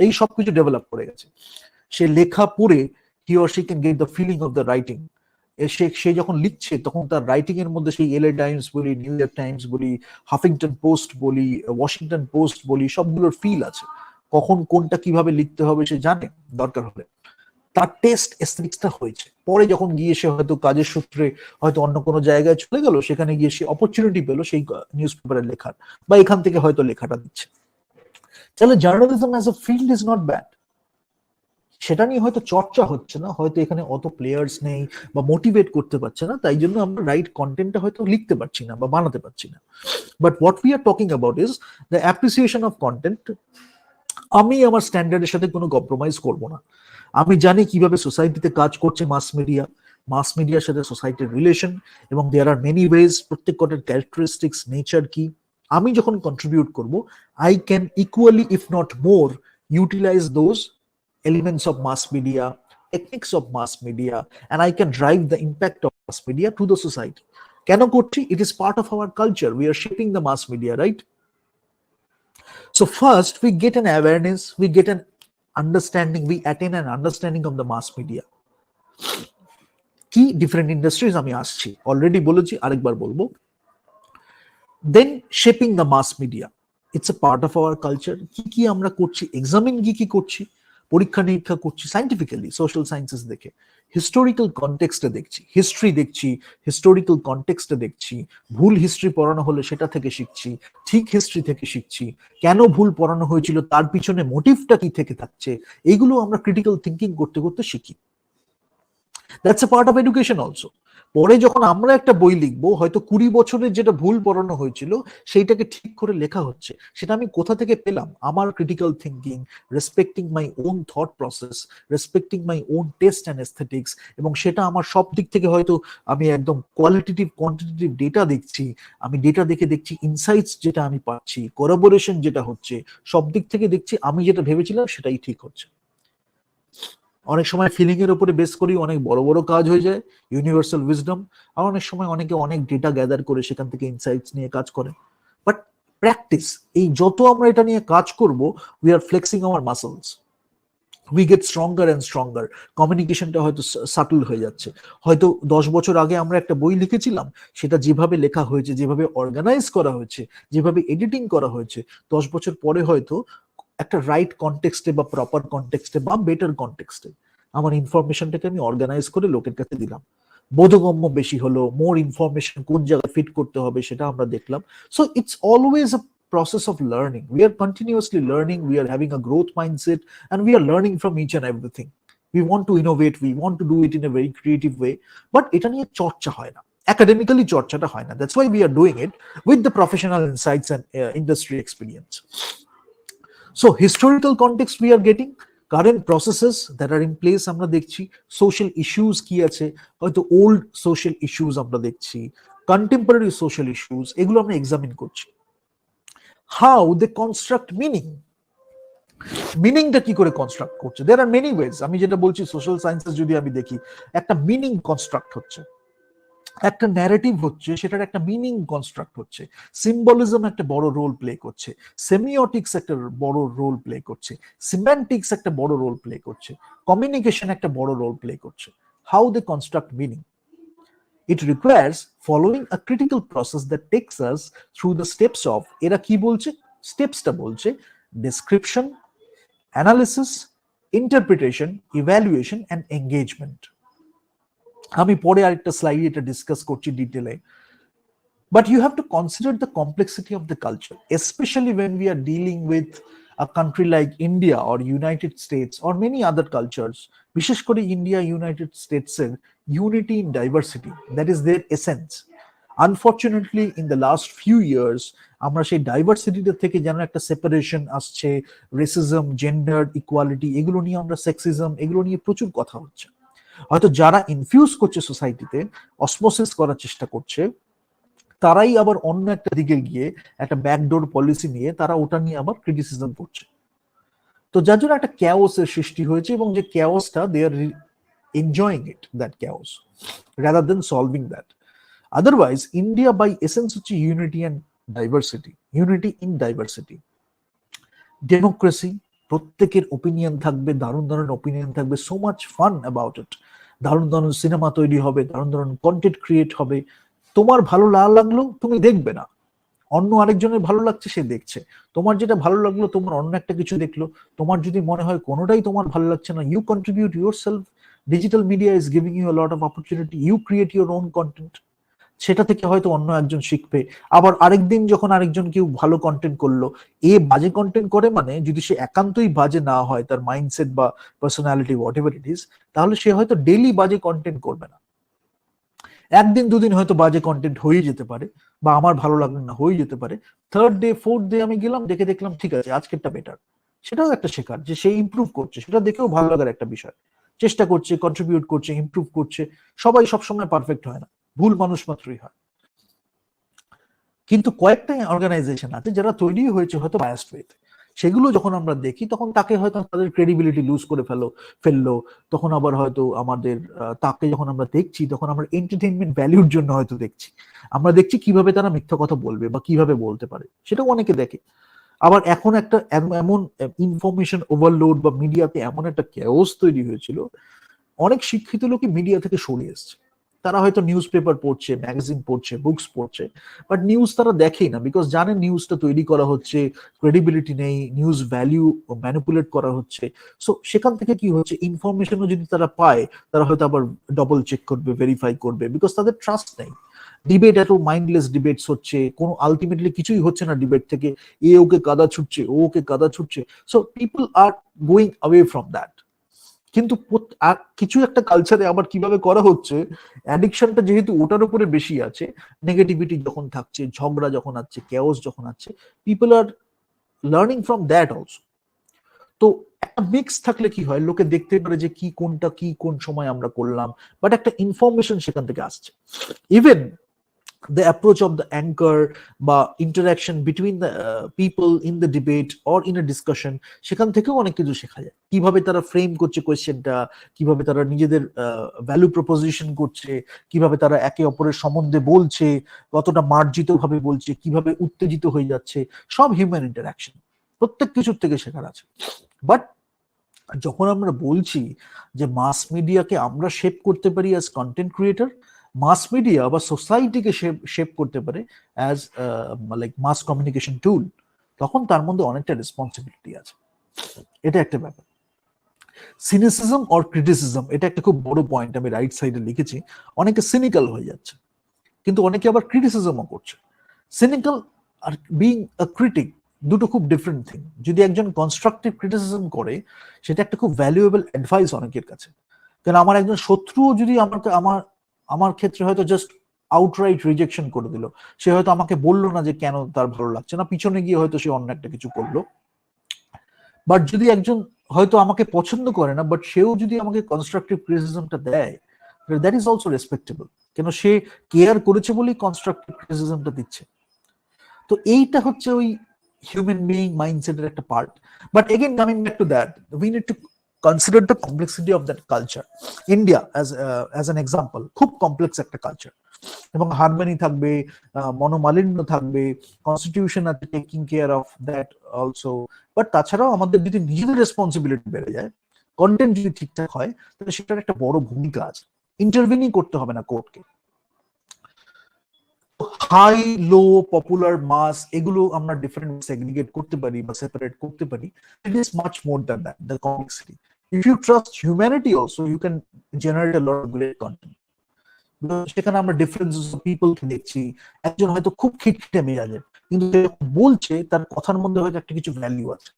এই সব কিছু ডেভেলপ করে গেছে। সে লেখা পড়ে he or she can get the feeling of the writing. সে যখন লিখছে, তখন তার রাইটিং এর মধ্যে সেই এলএ টাইমস বলি, নিউ ইয়র্ক টাইমস বলি, হাফিংটন পোস্ট বলি, ওয়াশিংটন পোস্ট বলি, সবগুলোর ফিল আছে। কখন কোনটা কিভাবে লিখতে হবে সে জানে, দরকার হলে। তার টেস্ট এস্থেটিক্সটা হয়েছে। পরে যখন গিয়ে সে হয়তো কাজের সূত্রে হয়তো অন্য কোনো জায়গায় চলে গেল, সেখানে গিয়ে সে অপরচুনিটি পেলো সেই নিউজ পেপারে লেখার, বা এখান থেকে হয়তো লেখাটা দিচ্ছে। তাহলে journalism as a field is not bad. সেটা নিয়ে হয়তো চর্চা হচ্ছে না, হয়তো এখানে অত প্লেয়ার্স নেই বা মোটিভেট করতে পারছে না, তাই জন্য আমরা রাইট কন্টেন্টটা হয়তো লিখতে পারছি না বা বানাতে পারছি না। But what we are talking about is the appreciation of content আমি আমার স্ট্যান্ডার্ডের সাথে কোনো কম্প্রোমাইজ করব না। আমি জানি কিভাবে সোসাইটিতে কাজ করছে মাস মিডিয়ার সাথে সোসাইটির রিলেশন, এবং দেয়ার আর মেনি ওয়েজ, প্রত্যেক কটার ক্যারেক্টারিস্টিক্স, নেচার কি। আমি যখন কন্ট্রিবিউট করব, I can equally if not more utilize those elements of mass media, techniques of mass media, and I can drive the impact of mass media to the society. কেন করছি? It is part of our culture, we are shaping the mass media, right? So first we get an awareness, we get an understanding, we attain an understanding of the mass media. কি different industries আমি আসছি, already বলেছি, আরেকবার বলবো। Then shaping the mass media, it's a part of our culture. কি কি আমরা করছি, এক্সামিন কি কি করছি, পরীক্ষা নিরীক্ষা করছি সাইন্টিফিক্যালি, সোশ্যাল সায়েন্সেস দেখে, হিস্টোরিক্যাল কনটেক্সটে দেখছি, হিস্ট্রি দেখছি, হিস্টোরিক্যাল কনটেক্সটে দেখছি, ভুল হিস্ট্রি পড়ানো হলে সেটা থেকে শিখছি, ঠিক হিস্ট্রি থেকে শিখছি, কেন ভুল পড়ানো হয়েছিল তার পিছনে মোটিভটা কি থেকে থাকছে, এইগুলো আমরা ক্রিটিক্যাল থিঙ্কিং করতে করতে শিখি। That's a part of education also. পরে যখন আমরা একটা বই লিখবো, হয়তো 20 বছরের যেটা ভুল পড়ানো হয়েছিল সেইটাকে ঠিক করে লেখা হচ্ছে, সেটা আমি কোথা থেকে পেলাম? আমার critical thinking, respecting my own thought process, respecting my own test and aesthetics, এবং সেটা আমার সব দিক থেকে হয়তো আমি একদম কোয়ালিটেটিভ কোয়ান্টিটেটিভ ডেটা দেখছি, আমি ডেটা দেখে দেখছি ইনসাইটস যেটা আমি পাচ্ছি, কোলাবোরেশন যেটা হচ্ছে, সব দিক থেকে দেখছি আমি যেটা ভেবেছিলাম সেটাই ঠিক হচ্ছে। অনেক সময় ফিলিং এর উপরে বেস করি অনেক বড় বড় কাজ হয়ে যায়, ইউনিভার্সাল উইজডম। আর অনেক সময় অনেকে অনেক ডেটা গ্যাদার করে সেখান থেকে ইনসাইটস নিয়ে কাজ করে। বাট প্র্যাকটিস, এই যত আমরা এটা নিয়ে কাজ করব, we are flexing our muscles, we get stronger and stronger. কমিউনিকেশনটা হয়তো সাটল হয়ে যাচ্ছে। হয়তো 10 বছর আগে আমরা একটা বই লিখেছিলাম, সেটা যেভাবে লেখা হয়েছে, যেভাবে অর্গানাইজ করা হয়েছে, যেভাবে এডিটিং করা হয়েছে, 10 বছর পরে হয়তো একটা রাইট কনটেক্সটে বা প্রপার কনটেক্সটে বা বেটার কনটেক্সটে আমার ইনফরমেশনটাকে আমি অর্গানাইজ করে লোকের কাছে দিলাম, বোধগম্য বেশি হলো, মোর ইনফরমেশন কোন জায়গায় ফিট করতে হবে সেটা আমরা দেখলাম। So it's always a process of learning. We are continuously learning, we are having a growth mindset, and we are learning from each and everything. We want to innovate, we want to do it in a very creative way, but এটা নিয়ে চর্চা হয় না, academically চর্চাটা হয় না। That's why we are doing it with the professional insights and industry experience. So historical context we are getting, current processes that are in place আমরা দেখছি, social issues কি আছে, হয়তো old social issues আমরা দেখছি, contemporary social issues, এগুলো আমরা examine করছি। How they construct meaning, মিনিংটা কি করে কনস্ট্রাক্ট করছে, there are many ways। আমি যেটা বলছি, সোশ্যাল সায়েন্সেস যদি আমি দেখি, একটা মিনিং কনস্ট্রাক্ট হচ্ছে, একটা ন্যারেটিভ হচ্ছে, সেটার একটা মিনিং কনস্ট্রাক্ট হচ্ছে, সিম্বলিজম একটা বড় রোল প্লে করছে, সেমিওটিক্স একটা বড় রোল প্লে করছে, সিম্যান্টিক্স একটা বড় রোল প্লে করছে, কমিউনিকেশন একটা বড় রোল প্লে করছে। How they construct meaning, it requires following a critical process that takes us through the steps of, এরা কি বলছে, স্টেপসটা বলছে, description, analysis, interpretation, evaluation and engagement। আমি পরে আরেকটা স্লাইডে এটা ডিসকাস করছি ডিটেলে। But you have to consider the complexity of the culture, especially when we are dealing with a country like India or United States or many other cultures, বিশেষ করে India, united স্টেটসের unity in diversity, that is their essence. Unfortunately, in the last few years, আমরা সেই ডাইভার্সিটিটা থেকে যেন একটা separation আসছে, racism, gender equality, এগুলো নিয়ে আমরা, সেক্সিজম, এগুলো নিয়ে প্রচুর কথা হচ্ছে। হয়তো যারা ইনফিউজ করছে সোসাইটিতে, অসমোসিস করার চেষ্টা করছে, তারাই আবার অন্য একটা দিকে গিয়ে একটা ব্যাকডোর পলিসি নিয়ে তারা ওটা নিয়ে আবার ক্রিটিসিজম করছে। তো যার জন্য একটা ক্যাওসের সৃষ্টি হয়েছে, এবং যে ক্যাওসটা they are enjoying it, that chaos, rather than solving that. Otherwise India by essence হচ্ছে unity and diversity, unity in diversity, democracy, প্রত্যেকের ওপিনিয়ন থাকবে, দারুণ দারুণ ওপিনিয়ন থাকবে, so much fun about it, দারুণ দারুণ সিনেমা তৈরি হবে, দারুণ দারুণ কন্টেন্ট ক্রিয়েট হবে। তোমার ভালো না লাগলো তুমি দেখবে না, অন্য আরেকজনের ভালো লাগছে সে দেখছে, তোমার যেটা ভালো লাগলো তোমার অন্য একটা কিছু দেখলো, তোমার যদি মনে হয় কোনোটাই তোমার ভালো লাগছে না, you contribute yourself, digital media is giving you a lot of opportunity, you create your own content, সেটা থেকে হয়তো অন্য একজন শিখবে। আবার আরেকদিন যখন আরেকজন কেউ ভালো কন্টেন্ট করলো, এ বাজে কন্টেন্ট করে, মানে যদি সে একান্তই বাজে না হয়, তার মাইন্ডসেট বা personality what ever it is, তাহলে সে হয়তো ডেইলি বাজে কন্টেন্ট করবে না, একদিন দুদিন হয়তো বাজে কন্টেন্ট হয়ে যেতে পারে, বা আমার ভালো লাগলো না হয়ে যেতে পারে, থার্ড ডে ফোর্থ ডে আমি গেলাম, দেখে দেখলাম ঠিক আছে আজকেরটা বেটার, সেটাও একটা শেখার, যে সে ইমপ্রুভ করছে, সেটা দেখেও ভালো লাগার একটা বিষয়। চেষ্টা করছে, কন্ট্রিবিউট করছে, ইমপ্রুভ করছে। সবাই সবসময় পারফেক্ট হয় না, ভুল মানুষ মাত্রই হয়। কিন্তু কয়েকটা অর্গানাইজেশন আছে যারা তৈরি হয়েছে হয়তো বায়াসড ওয়েতে, সেগুলো যখন আমরা দেখি তখন তাকে হয়তো তাদের ক্রেডিবিলিটি লুজ করে ফেললো। তখন আবার হয়তো আমাদের তাকে যখন আমরা দেখছি তখন আমরা এন্টারটেইনমেন্ট ভ্যালুর জন্য হয়তো দেখছি, আমরা দেখছি কিভাবে তারা মিথ্যা কথা বলবে বা কিভাবে বলতে পারে, সেটাও অনেকে দেখে। আবার এখন একটা এমন ইনফরমেশন ওভারলোড বা মিডিয়াতে এমন একটা ক্যাওস তৈরি হয়েছিল, অনেক শিক্ষিত লোকই মিডিয়া থেকে সরে এসছে। তারা হয়তো নিউজ পেপার পড়ছে, ম্যাগাজিন পড়ছে, বুকস পড়ছে, বাট নিউজ তারা দেখেই না, বিকজ জানে নিউজটা তৈরি করা হচ্ছে, ক্রেডিবিলিটি নেই, নিউজ ভ্যালিউ ম্যানিপুলেট করা হচ্ছে। সো সেখান থেকে কি হচ্ছে, ইনফরমেশনও যদি তারা পায়, তারা হয়তো আবার ডবল চেক করবে, ভেরিফাই করবে, বিকজ তাদের ট্রাস্ট নেই। ডিবেট এত মাইন্ডলেস ডিবেটস হচ্ছে, কোনো আলটিমেটলি কিছুই হচ্ছে না ডিবেট থেকে। এ ওকে কাদা ছুটছে, ও ওকে কাদা ছুটছে। So people are going away from that. কিন্তু কিছু একটা কালচারে আবার কিভাবে করা হচ্ছে, অ্যাডিকশনটা যেহেতু ওটার উপরে বেশি আছে, নেগেটিভিটি যখন থাকছে, ঝগড়া যখন আছে, কেওস যখন আছে, people are learning from that also. তো একটা মিক্স থাকলে কি হয়, লোকে দেখতে পারে যে কি কোনটা কি কোন সময় আমরা করলাম, বাট একটা ইনফরমেশন সেখান থেকে আসছে। Even the approach of the anchor বা interaction between the people in the debate or in a discussion, সেখান থেকেও অনেক কিছু শেখা যায়। কিভাবে তারা ফ্রেম করছে কোয়েশ্চেনটা, কিভাবে তারা নিজেদের ভ্যালু প্রপোজিশন করছে, কিভাবে তারা একে অপরের সম্বন্ধে বলছে, কতটা মার্জিত ভাবে বলছে, কিভাবে উত্তেজিত হয়ে যাচ্ছে, সব হিউম্যান ইন্টারাকশন, প্রত্যেক কিছুর থেকে শেখার আছে। বাট যখন আমরা বলছি যে মাস মিডিয়াকে আমরা শেপ করতে পারি as content creator, mass media বা সোসাইটিকে শেপ করতে পারে as like mass communication tool, তখন তার মধ্যে অনেকটা রেসপন্সিবিলিটি আছে। এটা একটা ব্যাপার। সিনিসিজম অর ক্রিটিসিজম, এটা একটা খুব বড় পয়েন্ট, আমি রাইট সাইডে লিখেছি। অনেকে সিনিক্যাল হয়ে যাচ্ছে, কিন্তু অনেকে আবার ক্রিটিসিজমও করছে। সিনিক্যাল আর বিং আ ক্রিটিক দুটো খুব ডিফারেন্ট থিং। যদি একজন কনস্ট্রাকটিভ ক্রিটিসিজম করে, সেটা একটা খুব ভ্যালুয়েবল অ্যাডভাইস অনেকের কাছে। কারণ আমার একজন শত্রুও যদি আমাকে আমার আমার ক্ষেত্রে হয়তো জাস্ট আউটরাইট রিজেকশন করে দিল, সে হয়তো আমাকে বললো না যে কেন তার ভালো লাগছে না, পিছনে গিয়ে হয়তো সে অন্য একটা কিছু করলো। বাট যদি একজন হয়তো আমাকে পছন্দ করে না, বাট সেও যদি আমাকে কনস্ট্রাকটিভ ক্রিটিসিজমটা দেয়, দ্যাট ইজ অলসো রেসপেক্টেবল, কেন সে কেয়ার করেছে বলেই কনস্ট্রাকটিভ ক্রিটিসিজমটা দিচ্ছে। তো এইটা হচ্ছে ওই হিউম্যান বিইং মাইন্ডসেটের একটা part. But again coming back to that, we need two consider the complexity of that culture. India as an example, খুব কমপ্লেক্স একটা কালচার, এবং হারমোনি থাকবে, মনোমালিন্য থাকবে, কনস্টিটিউশন আছে taking care of that also. But তাছাড়াও আমাদের যদি নিজেদের রেসপন্সিবিলিটি বেড়ে যায়, কন্টেন্ট যদি ঠিকঠাক হয়, তাহলে সেটার একটা বড় ভূমিকা আছে। ইন্টারভিনিং করতে হবে না কোর্টকে। হাই, লো, পপুলার, মাস, এগুলো আমরা ডিফারেন্ট সেগ্রিগেট করতে পারি বা সেপারেট করতে পারি। It is much more than that, the complexity. If you trust humanity also, you can generate a lot of great content. সেখানে আমরা ডিফারেন্সেস অফ পিপলকে দেখছি। একজন হয়তো খুব খিটখিটে মেজাজের, কিন্তু সে বলছে তার কথার মধ্যে হয়তো একটা কিছু ভ্যালু আছে।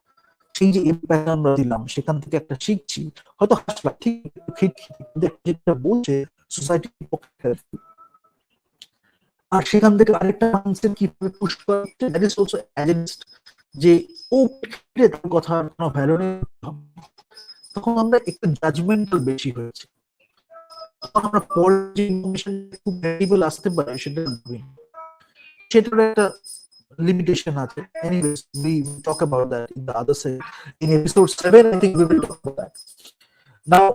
সেই যে এমপ্যাথি আমরা দিলাম, সেখান থেকে একটা শিখছি, হয়তো হাসলাম, ঠিক খিটখিটে, কিন্তু যেটা বলছে সোসাইটির পক্ষে। আর সেখান থেকে আরেকটা মাইন্ডসেট কিভাবে পুশ করা হচ্ছে, দ্যাট ইজ অলসো অ্যাগেইনস্ট, যে ও তার কথা কোনো ভ্যালু নেই, তখন আমরা একটু জাজমেন্টাল বেশি হয়েছে। তখন আমরা পরে যে ইনফরমেশন খুব ভ্যালুয়েবল আসতে পারে সেটা ভাবি, সেটার একটা limitation আছে। Anyways, we will talk about that in the other side. In episode 7, I think we will talk about that. Now,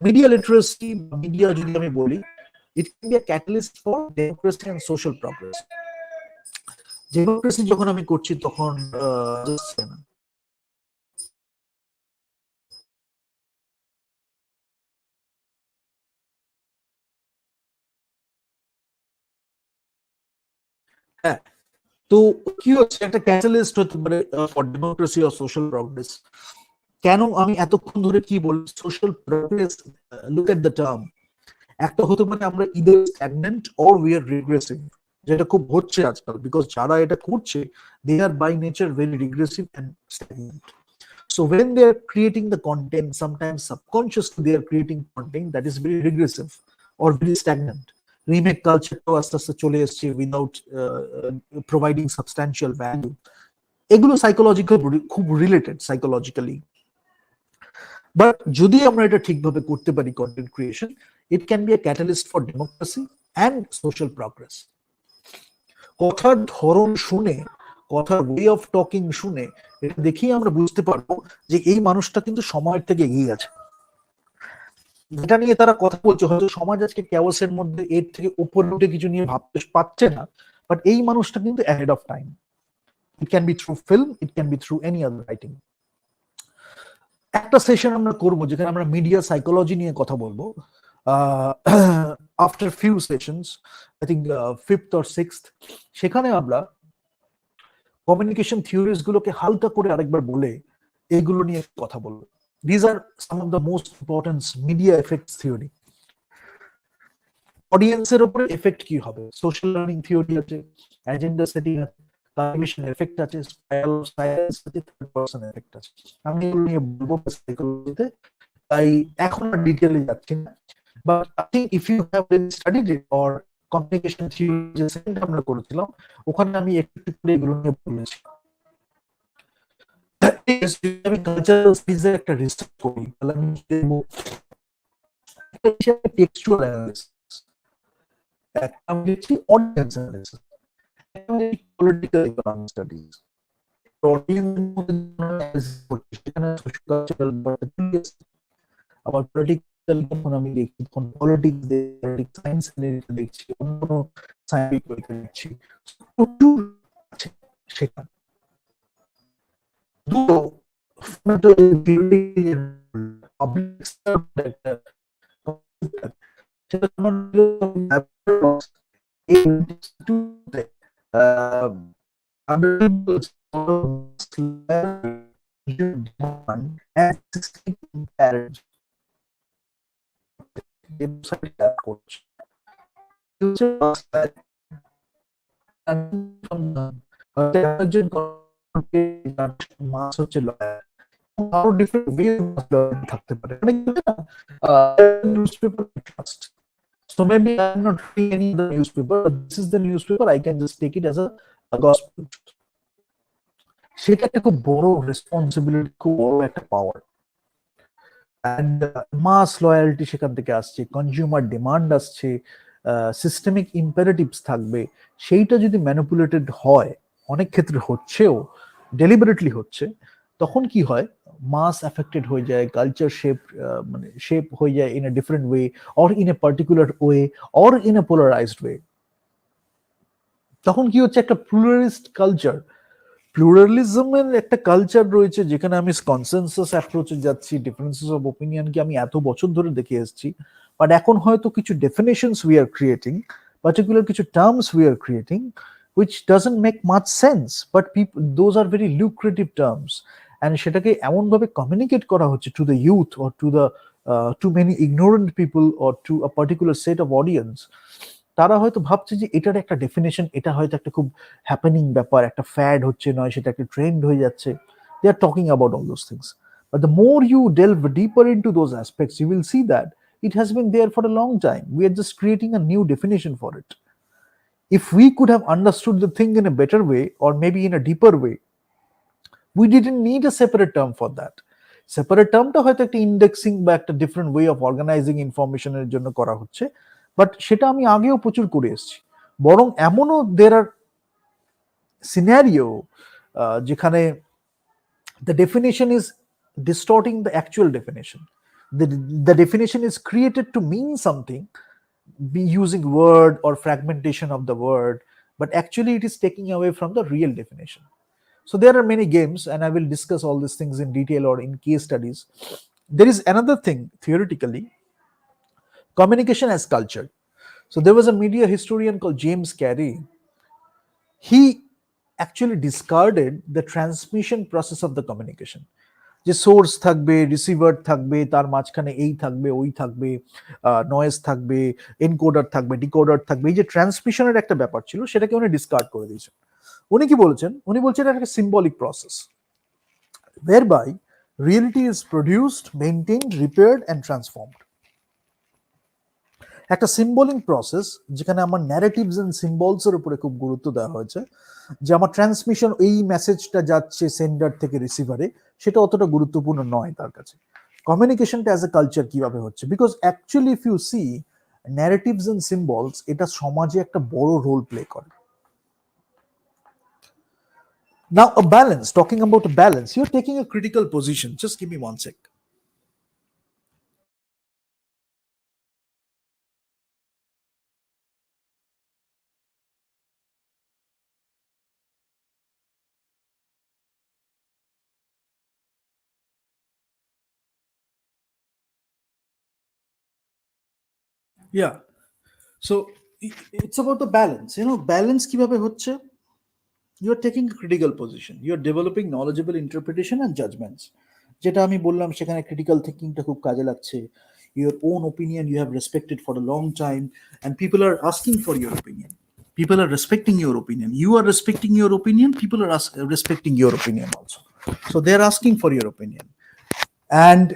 media literacy, media যদি আমি বলি, it can be a catalyst for democracy and social progress. Democracy যখন আমি করছি তখন হ্যাঁ, তো কি হচ্ছে, একটা ক্যাটালিস্ট হতে পারে for democracy or social progress. কেন আমি এতক্ষণ ধরে কি বলি social progress, look at the term. একটা হতে পারে আমরা either stagnant or we are regressive, যেটা খুব হচ্ছে আজকাল, বিকজ যারা এটা করছে they are by nature very regressive and stagnant. So when they are creating the content, sometimes subconsciously they are creating content that is very regressive or very stagnant. Remake culture to আস্তে আস্তে চলে এসেছে without providing substantial value. এগুলো psychological, খুব related psychologically. But যদি আমরা এটা ঠিকভাবে করতে পারি, content creation, it can B A catalyst for democracy and social progress. কথার ধরন শুনে, কথার ওয়ে অফ টকিং শুনে এটা দেখেই আমরা বুঝতে পারবো যে এই মানুষটা কিন্তু সময়ের থেকে এগিয়ে আছে। যেটা নিয়ে তারা কথা বলছে, হয়তো সমাজ আজকে ক্যাওসের মধ্যে এর থেকে উপরে উঠে কিছু নিয়ে ভাবতে পারছে না, বাট এই মানুষটা কিন্তু ahead of time. It can be through film, it can be through any other writing. একটা সেশন আমরা করবো যেখানে আমরা মিডিয়া সাইকোলজি নিয়ে কথা বলবো। After few sessions, I think fifth or sixth, সেখানে আমরা কমিউনিকেশন থিওরিজ গুলোকে হালকা করে আরেকবার বলে এইগুলো নিয়ে কথা বলবো। These are some of the most important media effects theory. অডিয়েন্সের উপরে এফেক্ট কি হবে, সোশ্যাল লার্নিং থিওরি আছে, এজেন্ডা সেটিং আছে, কমিউনিকেশন এফেক্ট আছে, স্পাইরাল অফ সাইলেন্স আছে, থার্ড পারসন এফেক্ট আছে। আমি এগুলো নিয়ে বলবো সাইকোলজিতে, তাই এখন আর ডিটেইলে যাচ্ছি না। But I think if you have studied it, or communication theory যে সেকেন্ড আমরা করেছিলাম, ওখানে আমি একটু করে এগুলো নিয়ে বলেছি। আমি কালচারাল স্পিচের একটা রিসার্চ করি, তাহলে আমি দেখবো টেক্সচুয়াল অ্যানালিসিস, আমি দেখছি audience analysis, political economic studies. অডিয়েন্সের মধ্যে সেখানে সোশ্যাল কালচারাল আবার পলিটিক্যাল ইকোনমি দেখছি, তখন পলিটিক্স সায়েন্স দেখছি, অন্য সায়েন্স দেখছি, প্রচুর আছে সেখানে। দুটো পাবলিক মাস হচ্ছে লয়ার, আরো ডিফারেন্ট ওয়ে থাকতে পারে। Newspaper trust, so maybe I'm not reading any other newspaper, but this is the newspaper, I can just take it as a gospel. সেটা একটা খুব বড় রেসপন্সিবিলিটি, খুব বড় একটা পাওয়ার। অ্যান্ড মাস লয়ালিটি সেখান থেকে আসছে, কনজিউমার ডিমান্ড আসছে, সিস্টেমিক ইম্পারেটিভস থাকবে। সেইটা যদি ম্যানিপুলেটেড হয়, অনেক ক্ষেত্রে হচ্ছেও, ডেলিবারেটলি হচ্ছে, তখন কি হয়, মাস অ্যাফেক্টেড হয়ে যায়, কালচার শেপ, মানে শেপ হয়ে যায় in a different way, or in a particular way, or in a polarised way. তখন কি হচ্ছে, একটা প্লুরালিস্ট কালচার, প্লুরালিজমের একটা কালচার রয়েছে যেখানে আমি কনসেনসাস অ্যাপ্রোচে যাচ্ছি, ডিফারেন্সেস অফ ওপিনিয়নকে আমি এত বছর ধরে দেখে এসেছি, বাট এখন হয়তো কিছু definitions we are creating, particular কিছু terms we are creating which doesn't make much sense, but people, those are very lucrative terms, and সেটাকে এমন ভাবে কমিউনিকেট করা হচ্ছে to the youth, or to the to many ignorant people, or to a particular set of audience। তারা হয়তো ভাবছে যে এটার একটা ডেফিনেশন, এটা হয়তো একটা খুব হ্যাপেনিং ব্যাপার, একটা ফ্যাড হচ্ছে, নয় সেটা একটা ট্রেন্ড হয়ে যাচ্ছে। They are talking about all those things, but the more you delve deeper into those aspects, you will see that it has been there for a long time. We are just creating a new definition for it. If we could have understood the thing in a better way, or maybe in a deeper way, we didn't need a separate term for that. Separate টার্মটা হয়তো একটা indexing বা একটা different way of organising ইনফরমেশনের জন্য করা হচ্ছে, but সেটা আমি আগেও প্রচুর করে এসেছি। বরং এমনও দের আর সিনারিও যেখানে the definition is distorting the actual definition. The definition is created to mean something, be using word or fragmentation of the word, but actually it is taking away from the real definition. So there are many games, and I will discuss all these things in detail or in case studies. There is another thing, theoretically, communication as culture. So there was a media historian called James Carey. He actually discarded the transmission process of the communication. যে source থাকবে, receiver থাকবে, তার মাঝখানে এই থাকবে, ওই থাকবে, noise থাকবে, এনকোডার থাকবে, ডিকোডার থাকবে, এই যে ট্রান্সমিশনের একটা ব্যাপার ছিল, সেটাকে উনি ডিসকার্ড করে দিয়েছেন। উনি কি বলছেন, উনি বলছেন এটা একটা symbolic process, whereby reality is produced, maintained, repaired and transformed. একটা সিম্বলিং প্রসেস যেখানে আমার ন্যারেটিভস এন্ড সিম্বলস এর উপরে খুব গুরুত্ব দেওয়া হয়েছে, যে আমার ট্রান্সমিশন এই মেসেজটা যাচ্ছে সেন্ডার থেকে রিসিভারে, সেটা অতটা গুরুত্বপূর্ণ নয় তার কাছে। কমিউনিকেশনটা অ্যাজ এ কালচার কিভাবে হচ্ছে, because actually if you see narratives and symbols, এটা সমাজে একটা বড় রোল প্লে করে। Now, a balance, talking about a balance, you're taking a critical position. Just give me one sec. Yeah. So it's about the balance. Balance কিভাবে হচ্ছে? You're taking a critical position. You're developing knowledgeable interpretation and judgments. যেটা আমি বললাম সেখানে critical thinkingটা খুব কাজে লাগছে। Your own opinion you have respected for a long time, and people are asking for your opinion. People are respecting your opinion. You are respecting your opinion. People are respecting your opinion also. So they're asking for your opinion. And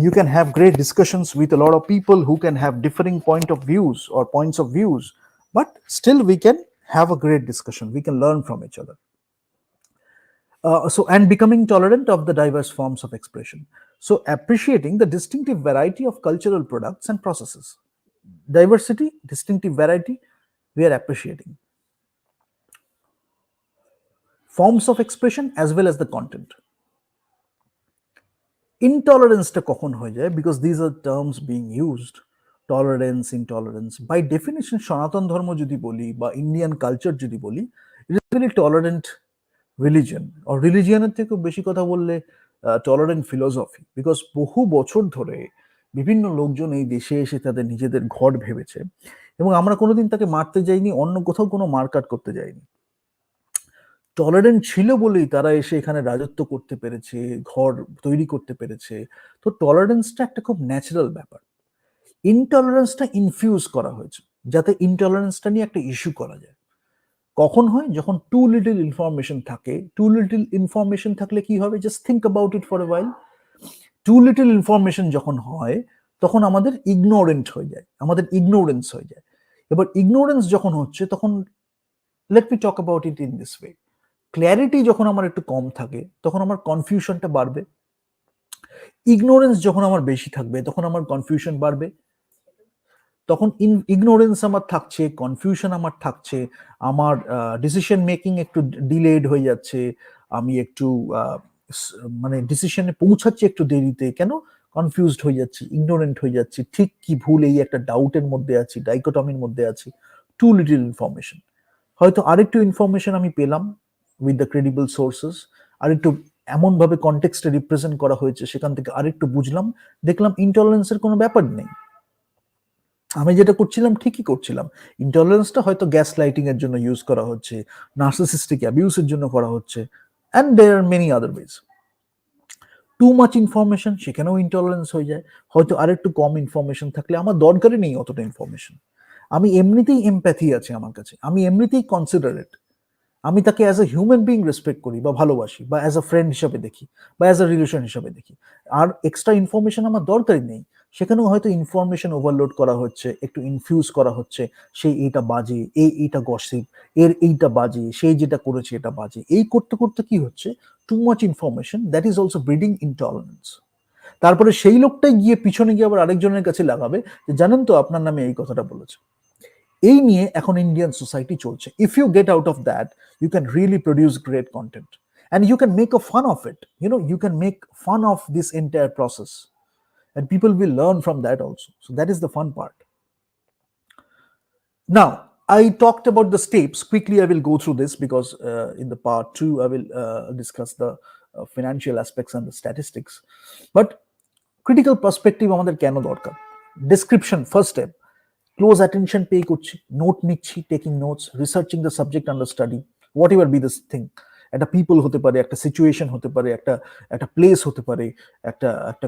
you can have great discussions with a lot of people who can have differing point of views or points of views, but still we can have a great discussion. We can learn from each other. And becoming tolerant of the diverse forms of expression. So appreciating the distinctive variety of cultural products and processes. Diversity, distinctive variety, we are appreciating. Forms of expression as well as the content. ইনটলারেন্সটা কখন হয়ে যায়, because these are terms being used, tolerance, intolerance, by definition Sanatan Dharma যদি বলি বা Indian culture যদি বলি, it is very tolerant religion, আর রিলিজিয়নের থেকেও বেশি কথা বললে টলারেন্ট ফিলোসফি, বিকজ বহু বছর ধরে বিভিন্ন লোকজন এই দেশে এসে তাদের নিজেদের ঘর ভেবেছে, এবং আমরা কোনোদিন তাকে মারতে যাইনি, অন্য কোথাও কোনো মারকাট করতে যাইনি। টলারেন্ট ছিল বলেই তারা এসে এখানে রাজত্ব করতে পেরেছে, ঘর তৈরি করতে পেরেছে। তো টলারেন্সটা একটা খুব ন্যাচারাল ব্যাপার। ইনটলারেন্সটা ইনফিউজ করা হয়েছে যাতে ইনটলারেন্সটা নিয়ে একটা ইস্যু করা যায়। কখন হয়? যখন টু লিটল ইনফরমেশন থাকে। টু লিটল ইনফরমেশন থাকলে কি হবে? Just think about it for a while. Too little information যখন হয় তখন আমাদের ইগনোরেন্ট হয়ে যায়, আমাদের ইগনোরেন্স হয়ে যায়। এবার ইগনোরেন্স যখন হচ্ছে তখন late me talk about it in this way. Clarity যখন আমার একটু কম থাকে তখন আমার কনফিউশনটা বাড়বে। ইগনোরেন্স যখন আমার বেশি থাকবে তখন আমার কনফিউশন বাড়বে। তখন ইগনোরেন্স আমার থাকছে, কনফিউশন আমার থাকছে, আমার ডিসিশন মেকিং একটু ডিলেড হয়ে যাচ্ছে, আমি একটু মানে ডিসিশনে পৌঁছাচ্ছি একটু দেরিতে। কেন? কনফিউজড হয়ে যাচ্ছি, ইগনোরেন্ট হয়ে যাচ্ছি, ঠিক কি ভুল এই একটা ডাউটের মধ্যে আছি, ডাইকোটমির মধ্যে আছি। Too little information. হয়তো আরেকটু ইনফরমেশন আমি পেলাম উইথ দ্য ক্রেডিবল সোর্সেস, আরেকটু এমনভাবে কনটেক্সটে রিপ্রেজেন্ট করা হয়েছে, সেখান থেকে আরেকটু বুঝলাম, দেখলাম ইনটলারেন্সের কোনো ব্যাপার নেই। আমি যেটা করছিলাম ঠিকই করছিলাম। ইনটলারেন্সটা হয়তো গ্যাস লাইটিং এর জন্য ইউজ করা হচ্ছে, নার্সিসিস্টিক অ্যাবিউসের জন্য করা হচ্ছে, and there are many other ways. Too much information, সেখানেও ইনটলারেন্স হয়ে যায়। হয়তো আরেকটু কম ইনফরমেশন থাকলে আমার দরকারই নেই অতটা ইনফরমেশন, আমি এমনিতেই এমপ্যাথি আছে আমার কাছে, আমি এমনিতেই কনসিডারেট, আমি তাকে as a human being respect করি বা ভালোবাসি, বা অ্যাজ আ ফ্রেন্ড হিসাবে দেখি, বা অ্যাজ আ রিলেশন হিসাবে দেখি, আর এক্সট্রা ইনফরমেশন আমার দরকারই নেই। সেখানেও হয়তো ইনফরমেশন ওভারলোড করা হচ্ছে, একটু ইনফিউজ করা হচ্ছে, সেই এইটা বাজে, এইটা গসিপ, এর এইটা বাজে, সেই যেটা করেছে এটা বাজে, এই করতে করতে কি হচ্ছে? Two much information, that is also breeding intolerance. তারপরে সেই লোকটাই গিয়ে পিছনে গিয়ে আবার আরেকজনের কাছে লাগাবে যে জানেন তো আপনার নামে এই কথাটা বলেছে। এই নিয়ে এখন ইন্ডিয়ান সোসাইটি চলছে। If you get out of that, you can really produce great content, and you can make a fun of it. You can make fun of this entire process, and people will learn from that also. So that is the fun part. Now, I talked about the steps. Quickly, I will go through this because in the part 2, I will discuss the financial aspects and the statistics. But critical perspective আমাদের কেন দরকার? Description, first step. Close attention pay করছি, note নিচ্ছি, taking notes, researching the subject under study, what ever be this thing. একটা people হতে পারে, একটা situation হতে পারে, একটা একটা প্লেস হতে পারে, একটা একটা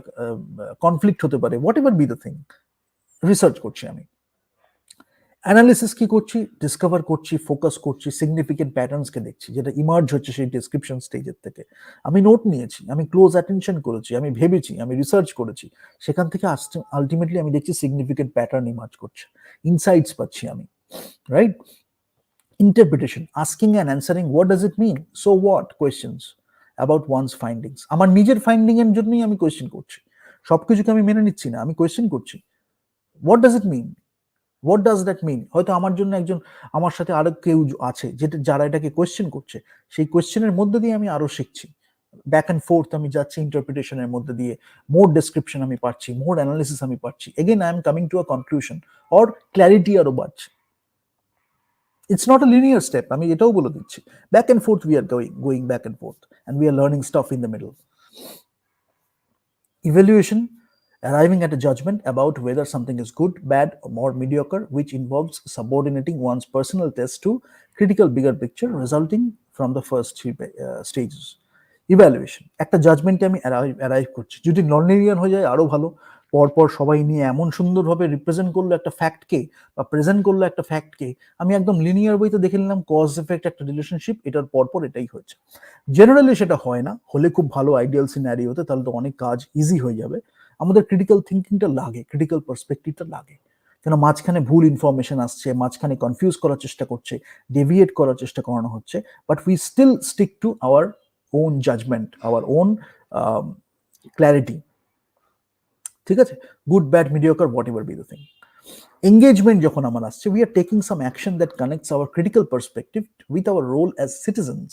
কনফ্লিক্ট হতে পারে, what ever be the thing, research করছি আমি। অ্যানালিসিস কি করছি, ডিসকভার করছি, ফোকাস করছি, সিগনিফিকেন্ট প্যাটার্নসকে দেখছি, যেটা ইমার্জ হচ্ছে সেই ডেসক্রিপশন স্টেজের থেকে। আমি নোট নিয়েছি, আমি ক্লোজ অ্যাটেনশন করেছি, আমি ভেবেছি, আমি রিসার্চ করেছি, সেখান থেকে আলটিমেটলি আমি দেখছি সিগনিফিকেন্ট প্যাটার্ন ইমার্জ করছে, ইনসাইটস পাচ্ছি আমি, right? Interpretation, asking and answering what does it mean, so what questions about one's findings. আমার নিজের ফাইন্ডিং এর জন্যই আমি কোয়েশ্চেন করছি, সবকিছুকে আমি মেনে নিচ্ছি না, আমি কোয়েশ্চেন করছি what does it mean, what does that mean. হয়তো আমার জন্য একজন, আমার সাথে আরো কেউ আছে যেটা, যারা এটাকে কোয়েশ্চেন করছে, সেই কোয়েশ্চেনের মধ্যে দিয়ে আমি আরো শিখছি, ব্যাক অ্যান্ড ফোর্থ আমি যাচ্ছি ইন্টারপ্রিটেশনের মধ্যে দিয়ে, মোর ডেসক্রিপশন আমি পাচ্ছি, মোর অ্যানালিসিস আমি পাচ্ছি, again I am coming to a conclusion or clarity আরো বাড়ছে। It's not a linear step, আমি এটাও বলে দিচ্ছি, back and fourth we are going back and fourth and we are learning staff in the middle. Evaluation, arriving at a judgment about whether something is good, bad, or mediocre, which involves subordinating one's personal taste to critical bigger picture resulting from the first three stages. Evaluation, একটা জাজমেন্টে আমি arrive করছি, যদি non linear হয়ে যায় আরো ভালো, পরপর সবাই নিয়ে এমন সুন্দরভাবে রিপ্রেজেন্ট করলো একটা ফ্যাক্টকে বা প্রেজেন্ট করলো একটা ফ্যাক্টকে, আমি একদম লিনিয়ার বইতে দেখে নিলাম কজ এফেক্ট একটা রিলেশনশিপ, এটার পরপর এটাই হয়েছে। জেনারেলি সেটা হয় না, হলে খুব ভালো আইডিয়াল সিনারিওতে, তাহলে তো অনেক কাজ ইজি হয়ে যাবে। আমাদের ক্রিটিক্যাল থিঙ্কিংটা লাগে, ক্রিটিক্যাল পার্সপেক্টিভটা লাগে, কেন মাঝখানে ভুল ইনফরমেশন আসছে, মাঝখানে কনফিউজ করার চেষ্টা করছে, ডেভিয়েট করার চেষ্টা করানো হচ্ছে, but we still stick to our own judgement, our own clarity. ঠিক আছে, good bad mediocre whatever be the thing. Engagement যখন আমার আসছে, we are taking some action that connects our critical perspective with our role as citizens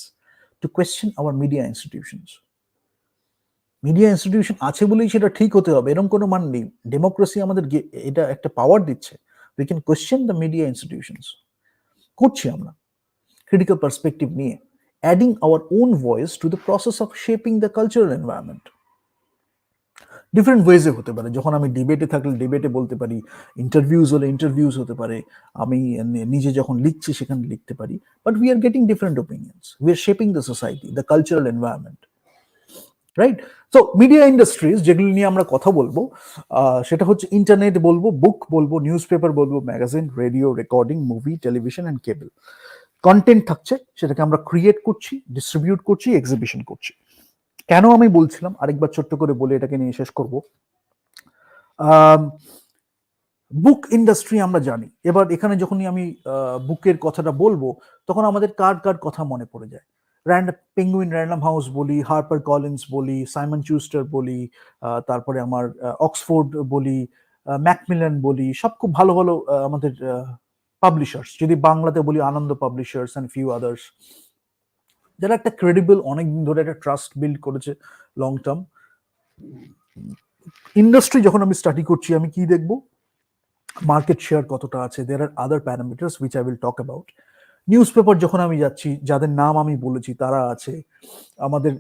to question our media institutions. Media institution আছে বলেই সেটা ঠিক হতে হবে এরকম কোনো মান নেই। ডেমোক্রেসি আমাদের এটা একটা পাওয়ার দিচ্ছে, we can question the media institutions. করছি আমরা ক্রিটিক্যাল পার্সপেক্টিভ নিয়ে, adding our own voice to the process of shaping the cultural environment. Different ওয়েজে হতে পারে, যখন আমি ডিবেটে থাকলে ডিবেটে বলতে পারি, ইন্টারভিউজ হলে ইন্টারভিউজ হতে পারে, আমি নিজে যখন লিখছি সেখানে লিখতে পারি, but we are getting different opinions, we are shaping the society, the cultural environment, right? So media industries যেগুলো নিয়ে আমরা কথা বলবো, সেটা হচ্ছে ইন্টারনেট বলবো, বুক বলবো, নিউজ পেপার বলবো, magazine, radio, recording, movie, television and cable. Content থাকছে, সেটাকে আমরা ক্রিয়েট করছি, ডিস্ট্রিবিউট করছি, এক্সিবিশন করছি। কেন আমি বলছিলাম, আরেকবার ছোট্ট করে বলে এটাকে নিয়ে শেষ করবো। বুক ইন্ডাস্ট্রি আমরা জানি, এবার এখানে যখনই আমি বুকের কথাটা বলবো, তখন আমাদের কার কার কথা মনে পড়ে যায়? পেঙ্গুইন র্যান্ডম হাউস বলি, হার্পার কলিন্স বলি, সাইমন চুস্টার বলি, তারপরে আমার অক্সফোর্ড বলি, ম্যাকমিলান বলি, সব খুব ভালো ভালো আমাদের পাবলিশার্স। যদি বাংলাতে বলি, আনন্দ পাবলিশার্স অ্যান্ড ফিউ আদার্স, যারা একটা ক্রেডিবল, অনেকদিন ধরে একটা ট্রাস্ট বিল্ড করেছে লং টার্ম। ইন্ডাস্ট্রি যখন আমি স্টাডি করছি, আমি কি দেখবো? মার্কেট শেয়ার কতটা আছে, there are other parameters which I will talk about. Newspaper যখন আমি যাচ্ছি, যাদের নাম আমি বলেছি তারা আছে। আমাদের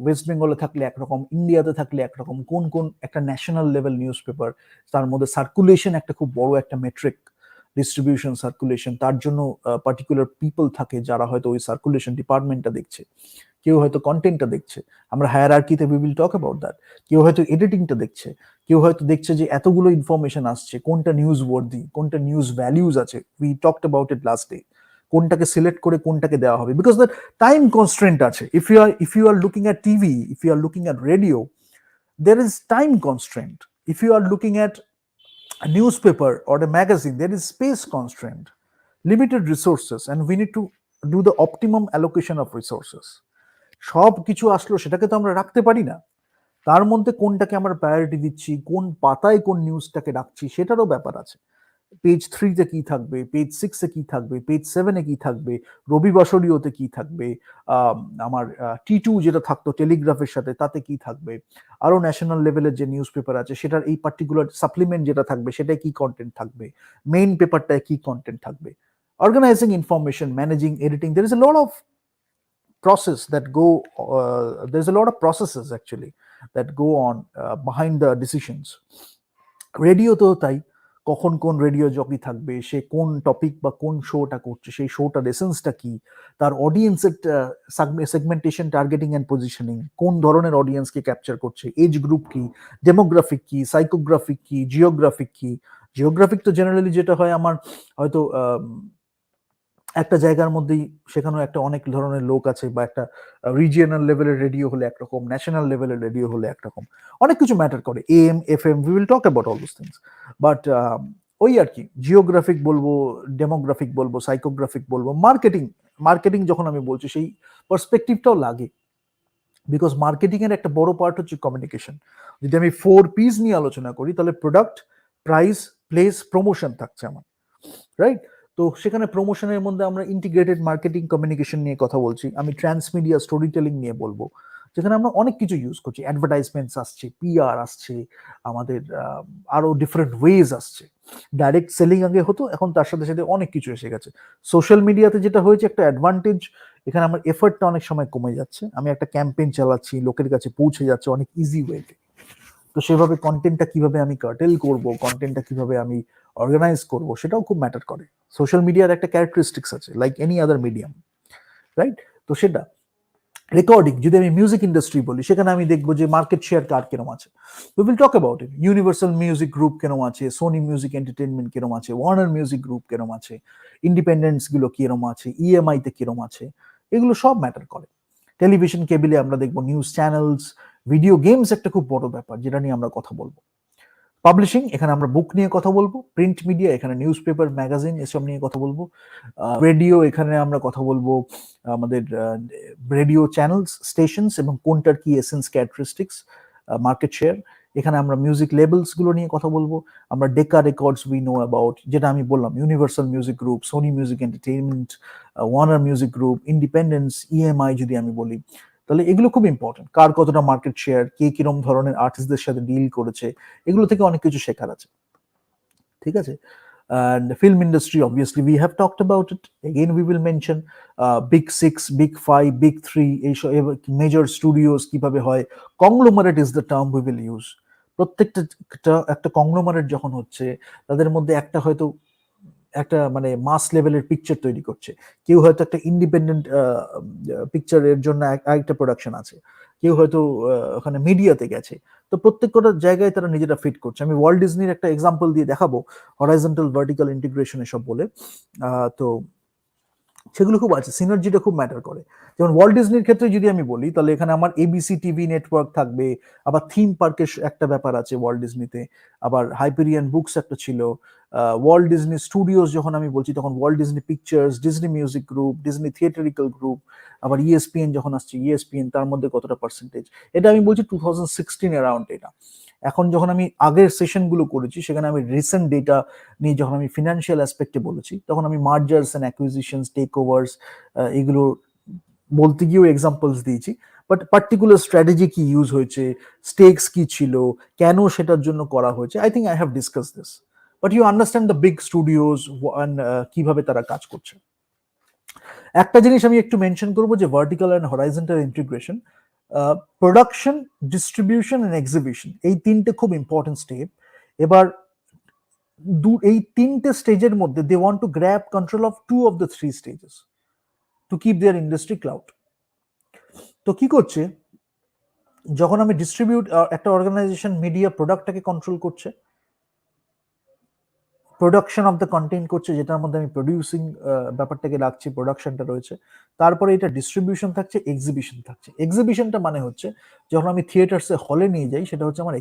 ওয়েস্ট বেঙ্গলে থাকলে একরকম, ইন্ডিয়াতে থাকলে একরকম, কোন কোন একটা ন্যাশনাল লেভেল নিউজ পেপার, তার মধ্যে সার্কুলেশন একটা খুব বড় একটা মেট্রিক, ডিস্ট্রিবিউশন, সার্কুলেশন, তার জন্য পার্টিকুলার পিপল থাকে যারা হয়তো ওই সার্কুলেশন ডিপার্টমেন্টটা দেখছে, কেউ হয়তো কন্টেন্টটা দেখছে, আমরা হায়ারার্কিতে we will talk about that, কেউ হয়তো এডিটিংটা দেখছে, কেউ হয়তো দেখছে যে এতগুলো ইনফরমেশন আসছে, কোনটা নিউজ ওয়ার্দি, কোনটা নিউজ ভ্যালিউজ আছে, we talked about it last day, কোনটাকে সিলেক্ট করে কোনটাকে দেওয়া হবে, বিকজ দ্য টাইম কনস্ট্রেন্ট আছে। If you are looking at TV, if you are looking at radio, there is time constraint. If you are looking at a newspaper or a magazine, there is space constraint, limited resources, and we need to do the optimum allocation of resources. সব কিছু আসলো, সেটাকে তো আমরা রাখতে পারি না, তার মধ্যে কোনটাকে আমরা প্রায়োরিটি দিচ্ছি, কোন পাতায় কোন নিউজটাকে রাখছি, সেটারও ব্যাপার আছে। পেজ 3-তে কি থাকবে, পেজ 6-এ কি থাকবে, পেজ 7-এ কি থাকবে, রবিবাসরীয়তে কি থাকবে, আমার T2 যেটা থাকতো টেলিগ্রাফের সাথে, তাতে কি থাকবে, আরো ন্যাশনাল লেভেলের যে নিউজ পেপার আছে সেটার এই পার্টিকুলার সাপ্লিমেন্ট যেটা থাকবে সেটাই কি কন্টেন্ট থাকবে, মেইন পেপারটায় কি কন্টেন্ট থাকবে, organizing information, managing, editing, there is a lot of process that go there's a lot of processes actually that go on behind the decisions. রেডিওতেও তাই, কখন কোন রেডিও জকি থাকবে, সে কোন টপিক বা কোন শোটা করছে, সেই শোটার এসেন্সটা কি, তার অডিয়েন্সের সেগমেন্টেশন, টার্গেটিং অ্যান্ড পজিশনিং, কোন ধরনের অডিয়েন্সকে ক্যাপচার করছে, এজ গ্রুপ কি, ডেমোগ্রাফিক কি, সাইকোগ্রাফিক কি, জিওগ্রাফিক কি, জিওগ্রাফিক তো জেনারেলি যেটা হয় আমার হয়তো একটা জায়গার মধ্যেই সেখানেও একটা অনেক ধরনের লোক আছে, বা একটা রিজিয়নাল লেভেলের রেডিও হলে একরকম, ন্যাশনাল লেভেলের রেডিও হলে একরকম, অনেক কিছু ম্যাটার করে, M F M, we will talk about all those things. But ওই আর কি, জিওগ্রাফিক বলবো, ডেমোগ্রাফিক বলবো, সাইকোগ্রাফিক বলবো, মার্কেটিং, মার্কেটিং যখন আমি বলছি সেই পার্সপেক্টিভটাও লাগে, বিকজ মার্কেটিং এর একটা বড় পার্ট হচ্ছে কমিউনিকেশন। যদি আমি 4 Ps নিয়ে আলোচনা করি, তাহলে প্রোডাক্ট, প্রাইস, প্লেস, প্রমোশন থাকছে আমার, রাইট? তো সেখানে প্রমোশনের মধ্যে আমরা ইন্টিগ্রেটেড মার্কেটিং কমিউনিকেশন নিয়ে কথা বলছি, আমি ট্রান্সমিডিয়া স্টোরি টেলিং নিয়ে বলবো, যেখানে আমরা অনেক কিছু ইউজ করছি, অ্যাডভার্টাইজমেন্টস আসছে, পিআর আসছে, আমাদের আরো ডিফারেন্ট ওয়েজ আসছে। ডাইরেক্ট সেলিং আগে হতো, এখন তার সাথে সাথে অনেক কিছু এসে গেছে। সোশ্যাল মিডিয়াতে যেটা হয়েছে একটা অ্যাডভান্টেজ, এখানে আমার এফর্টটা অনেক সময় কমে যাচ্ছে, আমি একটা ক্যাম্পেইন চালাচ্ছি, লোকের কাছে পৌঁছে যাচ্ছে অনেক ইজি ওয়েতে। তো সেভাবে কন্টেন্টটা কিভাবে আমি কার্টেল করব, কন্টেন্টটা কিভাবে আমি অর্গানাইজ করব, সেটাও খুব ম্যাটার করে। সোশ্যাল মিডিয়ার একটা ক্যারেক্টারিস্টিক্স আছে, like any other medium, right? তো সেটা রেকর্ডিং, যদি আমি মিউজিক ইন্ডাস্ট্রি বলি, সেখানে আমি দেখবো যে মার্কেট শেয়ার কার কেরম আছে, we will talk about it. Universal Music group কেরম আছে, সোনি মিউজিক এন্টারটেনমেন্ট কেরম আছে, ওয়ার্নার মিউজিক গ্রুপ কেরম আছে, ইন্ডিপেন্ডেন্স গুলো কিরম আছে, ইএমআই তে কিরম আছে, এগুলো সব ম্যাটার করে। টেলিভিশন কেবিলে আমরা দেখবো নিউজ চ্যানেলস, ভিডিও গেমস একটা খুব বড় ব্যাপার যেটা নিয়ে আমরা কথা বলবো। পাবলিশিং, এখানে আমরা বুক নিয়ে কথা বলবো। প্রিন্ট মিডিয়া, এখানে নিউজ পেপার, ম্যাগাজিন, এসব নিয়ে কথা বলবো। রেডিও, এখানে আমরা কথা বলবো আমাদের রেডিও চ্যানেলস, স্টেশনস, এবং কোনটার কি এসেন্স, ক্যারেক্টারিস্টিক্স, মার্কেট শেয়ার। এখানে আমরা মিউজিক লেবেলস গুলো নিয়ে কথা বলবো। আমরা Decca Records we know about, যেটা আমি বললাম, Universal Music Group, Sony Music Entertainment, Warner Music Group, independence, EMI যদি আমি বলি, তাহলে এগুলো খুব ইম্পর্টেন্ট। কার কতটা মার্কেট শেয়ার, কে কিরম ধরনের আর্টিস্টদের সাথে ডিল করেছে, এগুলো থেকে অনেক কিছু শেখার আছে, ঠিক আছে? And the film industry, obviously we have talked about it, again we will mention big 6, big 5, big 3, এইসব মেজর স্টুডিওস কিভাবে হয়। Conglomerate is the term we will use. প্রত্যেকটা একটা কংগ্লোমারেট যখন হচ্ছে, তাদের মধ্যে একটা হয়তো একটা মানে মাস লেভেলের পিকচার তৈরি করছে, কেউ হয়তো একটা ইন্ডিপেন্ডেন্ট পিকচারের জন্য আরেকটা প্রোডাকশন আছে, কেউ হয়তো ওখানে মিডিয়াতে গেছে। তো প্রত্যেকটা জায়গায় তারা নিজেরা ফিট করছে। আমি ওয়ার্ল্ড ডিজনির একটা এক্সাম্পল দিয়ে দেখাবো, হরাইজন্টাল ভার্টিক্যাল ইন্টিগ্রেশন এসব বলে। তো সেগুলো খুব আছে, সিনার্জিটা খুব ম্যাটার করে। যেমন ওয়ার্ল্ড ডিজনির ক্ষেত্রে যদি আমি বলি, তাহলে এখানে আমার এবিসি টিভি নেটওয়ার্ক থাকবে, আবার থিম পার্কের একটা ব্যাপার আছে ওয়ার্ল্ড ডিজনিতে, আবার হাইপেরিয়ান বুকস একটা ছিল। ওয়ার্ল্ড ডিজনি স্টুডিওস যখন আমি বলছি, তখন Walt Disney Pictures, Disney Music Group, Disney Theatrical Group, আবার ইএসপিএন যখন আসছে, ইএসপিএন তার মধ্যে কতটা পার্সেন্টেজ, এটা আমি বলছি 2016 অ্যারাউন্ড এটা। এখন যখন আমি আগের সেশনগুলো করেছি, সেখানে আমি রিসেন্ট ডেটা নিয়ে যখন আমি ফিনান্সিয়াল অ্যাসপেক্টে বলেছি, তখন আমি মার্জার্স অ্যান্ড অ্যাকুইজিশনস, টেক ওভার্স, এগুলো বলতে গিয়েও এক্সাম্পলস দিয়েছি। বাট পার্টিকুলার স্ট্র্যাটেজি কি ইউজ হয়েছে, স্টেকস কি ছিল, কেন সেটার জন্য করা হয়েছে, I think I have discuss this. But you understand the big studios কিভাবে তারা কাজ করছে। একটা জিনিস আমি একটু মেনশন করবো, যে vertical and horizontal integration, production, distribution and exhibition, এই তিনটে খুব ইম্পর্টেন্ট স্টেপ। এবার এই তিনটে স্টেজের মধ্যে they want to grab control of 2 of the 3 stages to keep their industry cloud. তো কি করছে, যখন আমি ডিস্ট্রিবিউট, একটা অর্গানাইজেশন মিডিয়া প্রোডাক্টটাকে কন্ট্রোল করছে, প্রোডাকশন অফ দ্য কন্টেন্ট করছে, যেটার মধ্যে আমি প্রডিউসিং ব্যাপারটাকে রাখছি, প্রোডাকশনটা রয়েছে, তারপরে এটা ডিস্ট্রিবিউশন থাকছে, এক্সিবিশন থাকছে। এক্সিবিশনটা মানে হচ্ছে যখন আমি থিয়েটার্সে হলে নিয়ে যাই, সেটা হচ্ছে আমার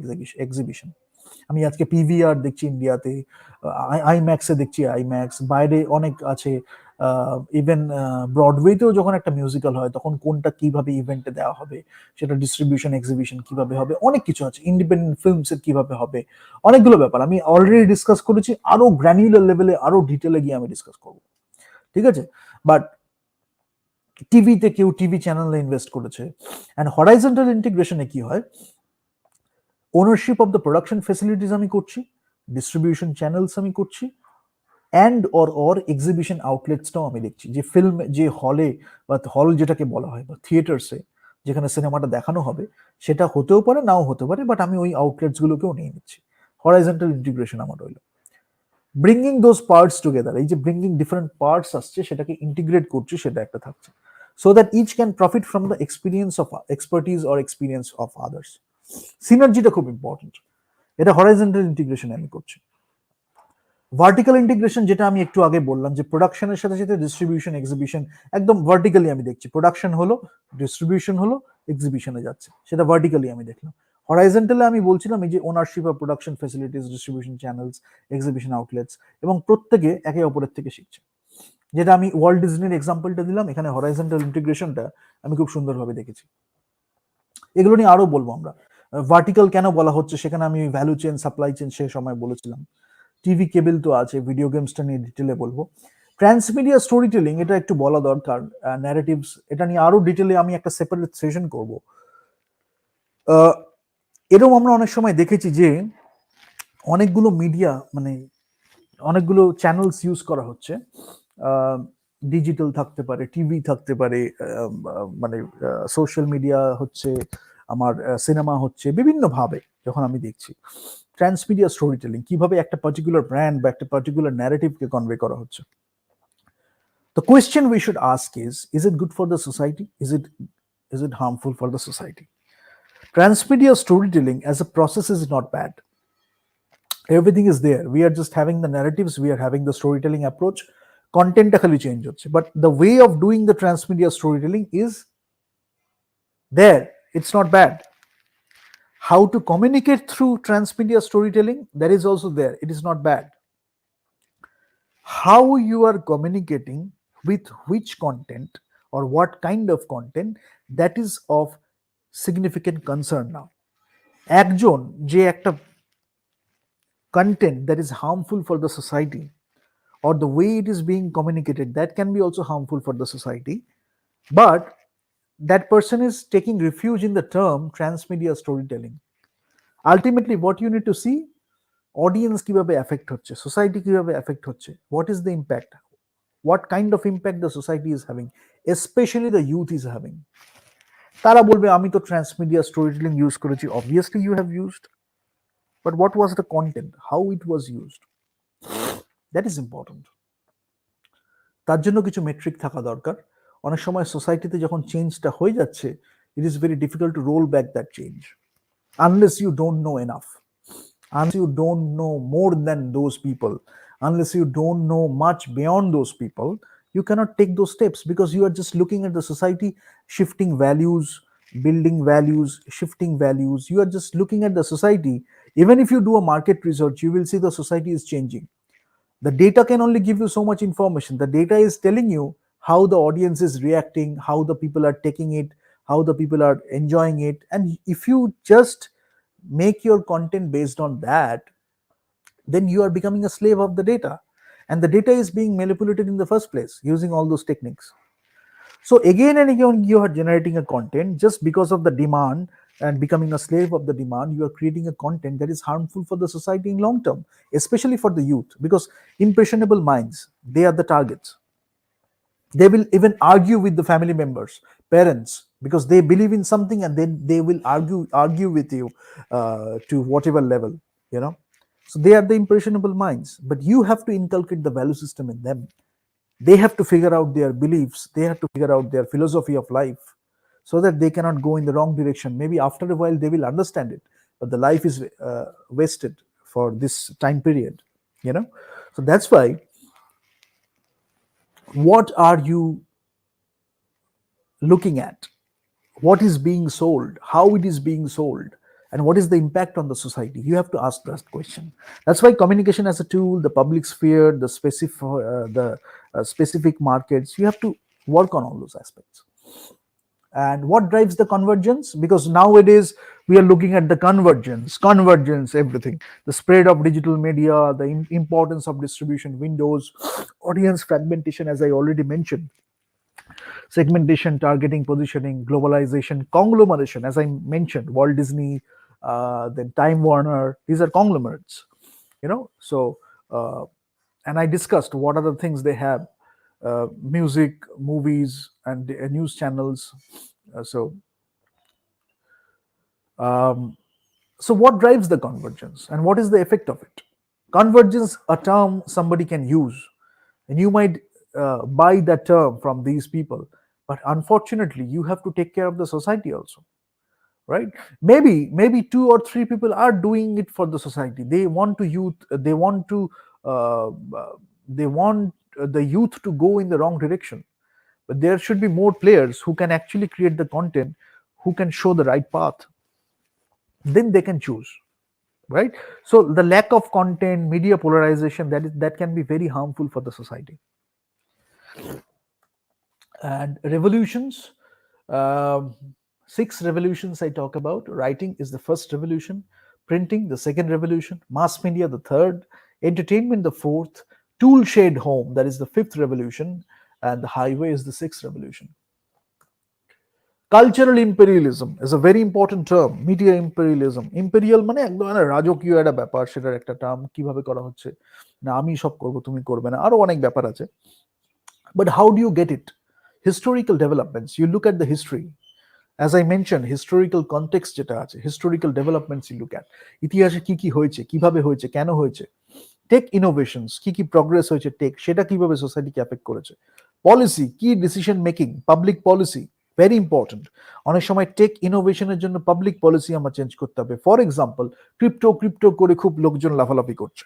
এক্সিবিশন। আমি আজকে পিভিআর দেখছি ইন্ডিয়াতে, আইম্যাক্সে দেখছি, আইম্যাক্স, বাইরে অনেক আছে, ইভেন ব্রডওয়েতেও যখন একটা মিউজিক্যাল হয়, তখন কোনটা কিভাবে ইভেন্টে দেওয়া হবে, সেটা ডিস্ট্রিবিউশন, এক্সিবিশন কিভাবে হবে, অনেক কিছু আছে। ইন্ডিপেন্ডেন্ট ফিল্মসের কিভাবে হবে, অনেকগুলো ব্যাপার আমি অলরেডি ডিসকাস করেছি, আরো গ্র্যানুলার লেভেলে, আরো ডিটেলে গিয়ে আমি ডিসকাস করবো, ঠিক আছে? বাট টিভিতে কেউ টিভি চ্যানেলে ইনভেস্ট করেছে। অ্যান্ড হরাইজন্টাল ইন্টিগ্রেশনে কি হয়, ownership of the production facilities আমি করছি, ডিস্ট্রিবিউশন চ্যানেলস আমি করছি, অ্যান্ড অর এক্সিবিশন আউটলেটসটাও আমি দেখছি, যে ফিল্ম, যে হলে বা হল যেটাকে বলা হয়, বা থিয়েটার্সে যেখানে সিনেমাটা দেখানো হবে, সেটা হতেও পারে, নাও হতে পারে, বাট আমি ওই আউটলেটস গুলোকেও নিয়ে নিচ্ছি। হরাইজন্টাল ইন্টিগ্রেশন আমার রইল। ব্রিঙ্গিং দোজ পার্টস টুগেদার, এই যে ব্রিঙ্গিং ডিফারেন্ট পার্টস আসছে, সেটাকে ইন্টিগ্রেট করছি, সেটা একটা থাকছে, so that each can profit from the experience of expertise or experience of others. সিনার্জিটা খুব ইম্পর্টেন্ট, এটা হরাইজন্টাল ইন্টিগ্রেশন আমি করছি। ভার্টিক্যাল ইন্টিগ্রেশন, যেটা আমি একটু আগে বললাম, যে প্রোডাকশনের সাথে সাথে ডিস্ট্রিবিউশন এক্সিবিশন একদম ভার্টিক্যালি আমি দেখছি, প্রোডাকশন হলো, ডিস্ট্রিবিউশন হলো, এক্সিবিশনে যাচ্ছে, সেটা ভার্টিক্যালি আমি দেখলাম। হরাইজন্টালে আমি বলছিলাম এই যে ownership of production facilities, distribution channels, exhibition outlets, এবং প্রত্যেকে একে অপরের থেকে শিখছে। যেটা আমি ওয়ার্ল্ড ডিজনির এক্সাম্পলটা দিলাম, এখানে হরাইজন্টাল ইন্টিগ্রেশনটা আমি খুব সুন্দরভাবে দেখেছি। এগুলো নিয়ে আরো বলবো আমরা। ভার্টিক্যাল কেন বলা হচ্ছে সেখানে আমি ভ্যালু চেন, সাপ্লাই চেন সে সময় বলেছিলাম। টিভি কেবল তো আছে, ভিডিও গেমসটা নিয়ে ডিটেলে বলবো। ট্রান্সমিডিয়া স্টোরি টেলিং, এটা একটু বলা দরকার। ন্যারেটিভস, এটা নিয়ে আরো ডিটেলে আমি একটা সেপারেট সেশন করব। এরকম আমরা অনেক সময় দেখেছি যে অনেকগুলো মিডিয়া, মানে অনেকগুলো চ্যানেলস ইউজ করা হচ্ছে। ডিজিটাল থাকতে পারে, টিভি থাকতে পারে, মানে সোশ্যাল মিডিয়া হচ্ছে, আমার সিনেমা হচ্ছে, বিভিন্নভাবে যখন আমি দেখছি ট্রান্সমিডিয়া স্টোরি টেলিং, কিভাবে একটা পার্টিকুলার ব্র্যান্ড বা একটা পার্টিকুলার ন্যারেটিভকে কনভে করা হচ্ছে। The question we should ask is it good for the society? Is it harmful for the society? Transmedia storytelling as a process is not bad. Everything is there. We are just having the narratives, we are having the storytelling approach. Content খালি change হচ্ছে, but the way of doing the transmedia storytelling is there. It's not bad. How to communicate through transmedia storytelling, that is also there. It is not bad. How you are communicating with which content or what kind of content, that is of significant concern now. একজন যে একটা content that is harmful for the society, or the way it is being communicated, that can be also harmful for the society, but that person is taking refuge in the term transmedia storytelling. Ultimately what you need to see, audience কিভাবে affect হচ্ছে, society কিভাবে affect হচ্ছে, what is the impact, what kind of impact the society is having, especially the youth is having. তারা বলবে আমি তো transmedia story telling use করেছি, obviously you have used, but what was the content, how it was used, that is important. তার জন্য কিছু metric থাকা দরকার। অনেক সময় সোসাইটিতে যখন চেঞ্জটা হয়ে যাচ্ছে, it is very difficult to roll back that change, unless you don't know enough, unless you don't know more than those people, unless you don't know much beyond those people, you cannot take those steps, because you are just looking at the society shifting values, building values, shifting values. You are just looking at the society. Even if you do a market research, you will see the society is changing. The data can only give you so much information. The data is telling you how the audience is reacting, how the people are taking it, how the people are enjoying it. And if you just make your content based on that, then you are becoming a slave of the data. And the data is being manipulated in the first place using all those techniques. So again and again, you are generating a content just because of the demand, and becoming a slave of the demand, you are creating a content that is harmful for the society in long term, especially for the youth, because impressionable minds, they are the targets. They will even argue with the family members, parents, because they believe in something, and then they will argue with you to whatever level, you know. So they are the impressionable minds, but you have to inculcate the value system in them. They have to figure out their beliefs, they have to figure out their philosophy of life, so that they cannot go in the wrong direction. Maybe after a while they will understand it, but the life is wasted for this time period, you know. So that's why, what are you looking at, what is being sold, how it is being sold, and what is the impact on the society? You have to ask that question. That's why communication as a tool, the public sphere, the specific markets, you have to work on all those aspects. And what drives the convergence? Because nowadays we are looking at the convergence, everything, the spread of digital media, the importance of distribution windows, audience fragmentation, as I already mentioned, segmentation, targeting, positioning, globalization, conglomeration, as I mentioned, Walt Disney, then Time Warner, these are conglomerates, you know. So and I discussed what are the things they have, music, movies, and news channels. So so what drives the convergence, and what is the effect of it? Convergence, a term somebody can use, and you might buy that term from these people, but unfortunately you have to take care of the society also, right? Maybe 2 or 3 people are doing it for the society. They want to youth, they want to they want the youth to go in the wrong direction. But there should be more players who can actually create the content, who can show the right path. Then they can choose, right? So the lack of content, media polarization, that can be very harmful for the society. And revolutions, um, six revolutions I talk about. Writing is the first revolution, printing the second revolution, mass media the third, entertainment the fourth, tool shed home, that is the fifth revolution, and the highway is the sixth revolution. Cultural imperialism is a very important term. Media imperialism, imperial মানে একদম মানে রাজকীয় একটা ব্যাপার, সেটার একটা term কিভাবে করা হচ্ছে, না আমি সব করব তুমি করবে না, আরো অনেক ব্যাপার আছে। But how do you get it? Historical developments, you look at the history. As I mention, historical context যেটা আছে, historical developments you look at. ইতিহাসে কি কি হয়েছে, কিভাবে হয়েছে, কেন হয়েছে। টেক ইনোভেশনস, কি কি প্রগ্রেস হয়েছে টেক, সেটা কিভাবে সোসাইটিকে অ্যাফেক্ট করেছে। পলিসি, কি decision making, public policy very important. অনেক সময় টেক ইনোভেশনের জন্য পাবলিক পলিসি আমরা চেঞ্জ করতে হবে। ফর এক্সাম্পল, ক্রিপ্টো ক্রিপ্টো করে খুব লোকজন লাফালাফি করছে।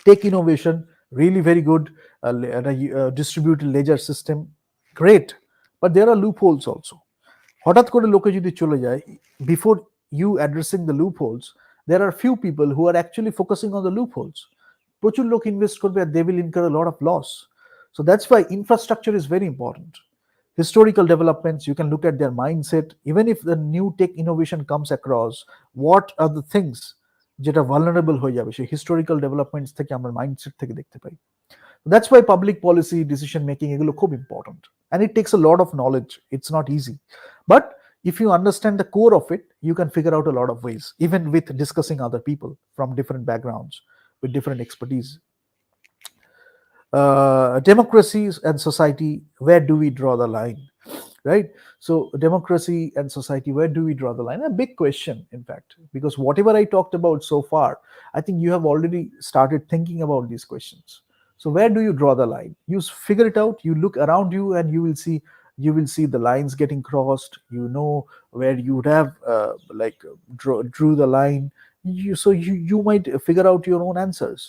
Tech innovation really very good, distributed ledger system great, but there are loopholes also. হঠাৎ করে লোকে যদি চলে যায়, before you addressing the loopholes, there are few people who are actually focusing on the loopholes. প্রচুর লোক invest করবে, they will incur a lot of loss. So that's why infrastructure is very important. Historical developments, you can look at their mindset. Even if the new tech innovation comes across, what are the things যেটা vulnerable হয়ে যাবে, সেই historical developments থেকে আমরা mindset থেকে দেখতে পাই। That's why public policy, decision making, এগুলো খুব important. And it takes a lot of knowledge. It's not easy. But if you understand the core of it, you can figure out a lot of ways, even with discussing other people from different backgrounds with different expertise. Democracies and society, where do we draw the line, right? So democracy and society, where do we draw the line? A big question, in fact, because whatever I talked about so far, I think you have already started thinking about these questions. So where do you draw the line? You figure it out, you look around you, and you will see the lines getting crossed. You know where you would have drew the line. You might figure out your own answers.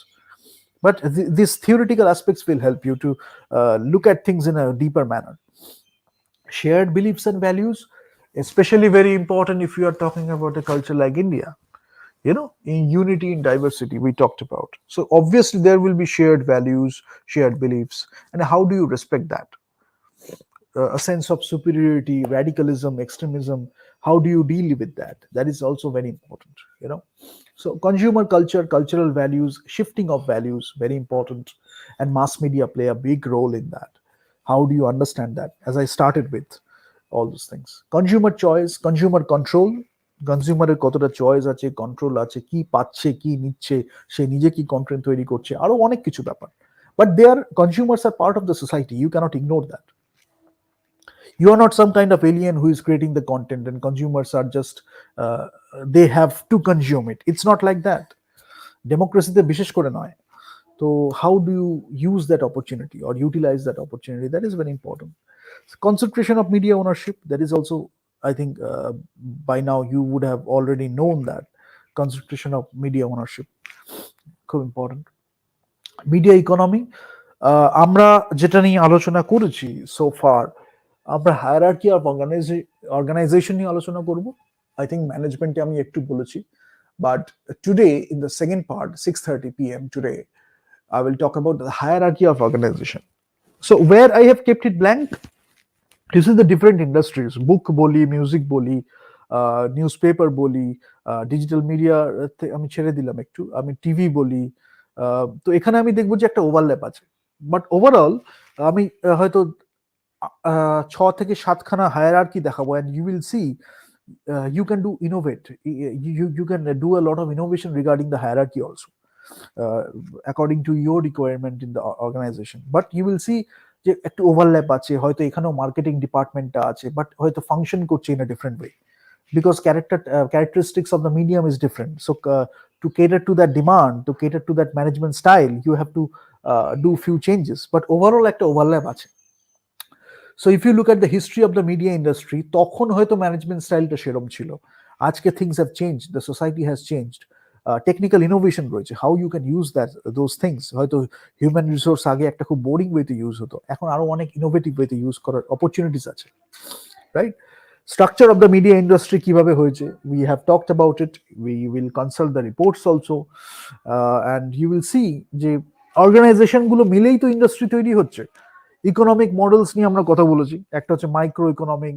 But these theoretical aspects will help you to look at things in a deeper manner. Shared beliefs and values, especially very important if you are talking about a culture like India. In unity in diversity we talked about. So obviously there will be shared values, shared beliefs, and how do you respect that? A sense of superiority, radicalism, extremism, how do you deal with that? That is also very important. So consumer culture, cultural values, shifting of values, very important. And mass media play a big role in that. How do you understand that? As I started with all those things. Consumer choice, consumer control, কনজিউমারের কতটা choice আছে, control আছে, কি পাচ্ছে, কি নিচ্ছে, সে নিজে কি content তৈরি করছে, আরো অনেক কিছু ব্যাপার। But they are consumers are part of the society, you can't ignore that. You are not some kind of alien who is creating the content and consumers are just they have to consume it. It's not like that. Democracy-তে বিশেষ করে নয়। So how do you use that opportunity or utilize that opportunity? That is very important. Concentration of media ownership, that is also, I think by now you would have already known that concentration of media ownership খুব important. Media economy, আমরা যেটা নিয়ে আলোচনা করেছি so far, আমরা hierarchy of organisation নিয়ে আলোচনা করব। আই থিঙ্ক ম্যানেজমেন্টে আমি একটু বলেছি, but today in the second part 6:30 p.m. today I will talk about the hierarchy of organization. So where I have kept it blank, this is the different industries, book boli, music boli, newspaper boli, digital media আমি ছেড়ে দিলাম একটু, আমি TV বলি। তো এখানে আমি দেখবো যে একটা ওভারল্যাপ আছে, বাট ওভারঅল আমি হয়তো 6 থেকে 7খানা হায়ারার্কি দেখাবো, and you will see you can do innovate, you can do a lot of innovation regarding the hierarchy also, according to your requirement in the organization. But you will see যে একটু overlap আছে, হয়তো এখানেও marketing ডিপার্টমেন্টটা আছে, but হয়তো function করছে in a different way because characteristics of the medium is different. So to cater to that demand, to cater to that management style, you have to do few changes, but overall একটা overlap আছে. So if you look at the history of the media industry, তখন হয়তো management স্টাইলটা সেরকম ছিল। আজকে things have changed, the society has changed. Technical innovation রয়েছে, how you can use that those things. হয়তো হিউম্যান রিসোর্স আগে একটা খুব বোরিং ওয়েতে ইউজ হতো, এখন আরো অনেক ইনোভেটিভ ওয়েতে ইউজ করার অপরচুনিটিস আছে, right? Structure of the media industry কিভাবে হয়েছে, we have talked about it, we will consult the reports also, and you will see যে অর্গানাইজেশন গুলো মিলেই তো ইন্ডাস্ট্রি তৈরি হচ্ছে। ইকোনমিক মডেলস নিয়ে আমরা কথা বলেছি, একটা হচ্ছে micro economic,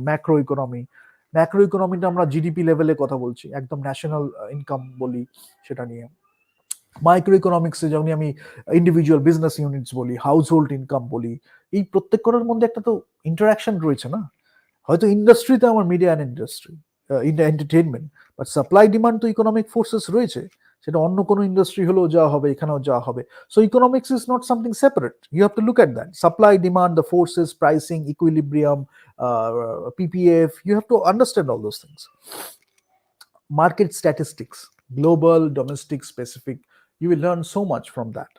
macro economy. Macro ইকোনমিটা আমরা জিডিপি লেভেলে কথা বলছি, একদম ন্যাশনাল ইনকাম বলি সেটা নিয়ে। মাইক্রো ইকোনমিক্সে যেমন আমি ইন্ডিভিজুয়াল বিজনেস ইউনিটস বলি, হাউস হোল্ড ইনকাম বলি, এই প্রত্যেকটার মধ্যে একটা তো ইন্টারাকশন রয়েছে না। হয়তো ইন্ডাস্ট্রিতে আমার media and industry, entertainment, but supply demand তো ইকোনমিক ফোর্সেস রয়েছে, সেটা অন্য কোনো ইন্ডাস্ট্রি হলেও যা হবে এখানেও যা হবে। So economics is not something separate, you have to look at that supply demand, the forces, pricing, equilibrium, PPF, you have to understand all those things. Market statistics, global, domestic, specific, you will learn so much from that.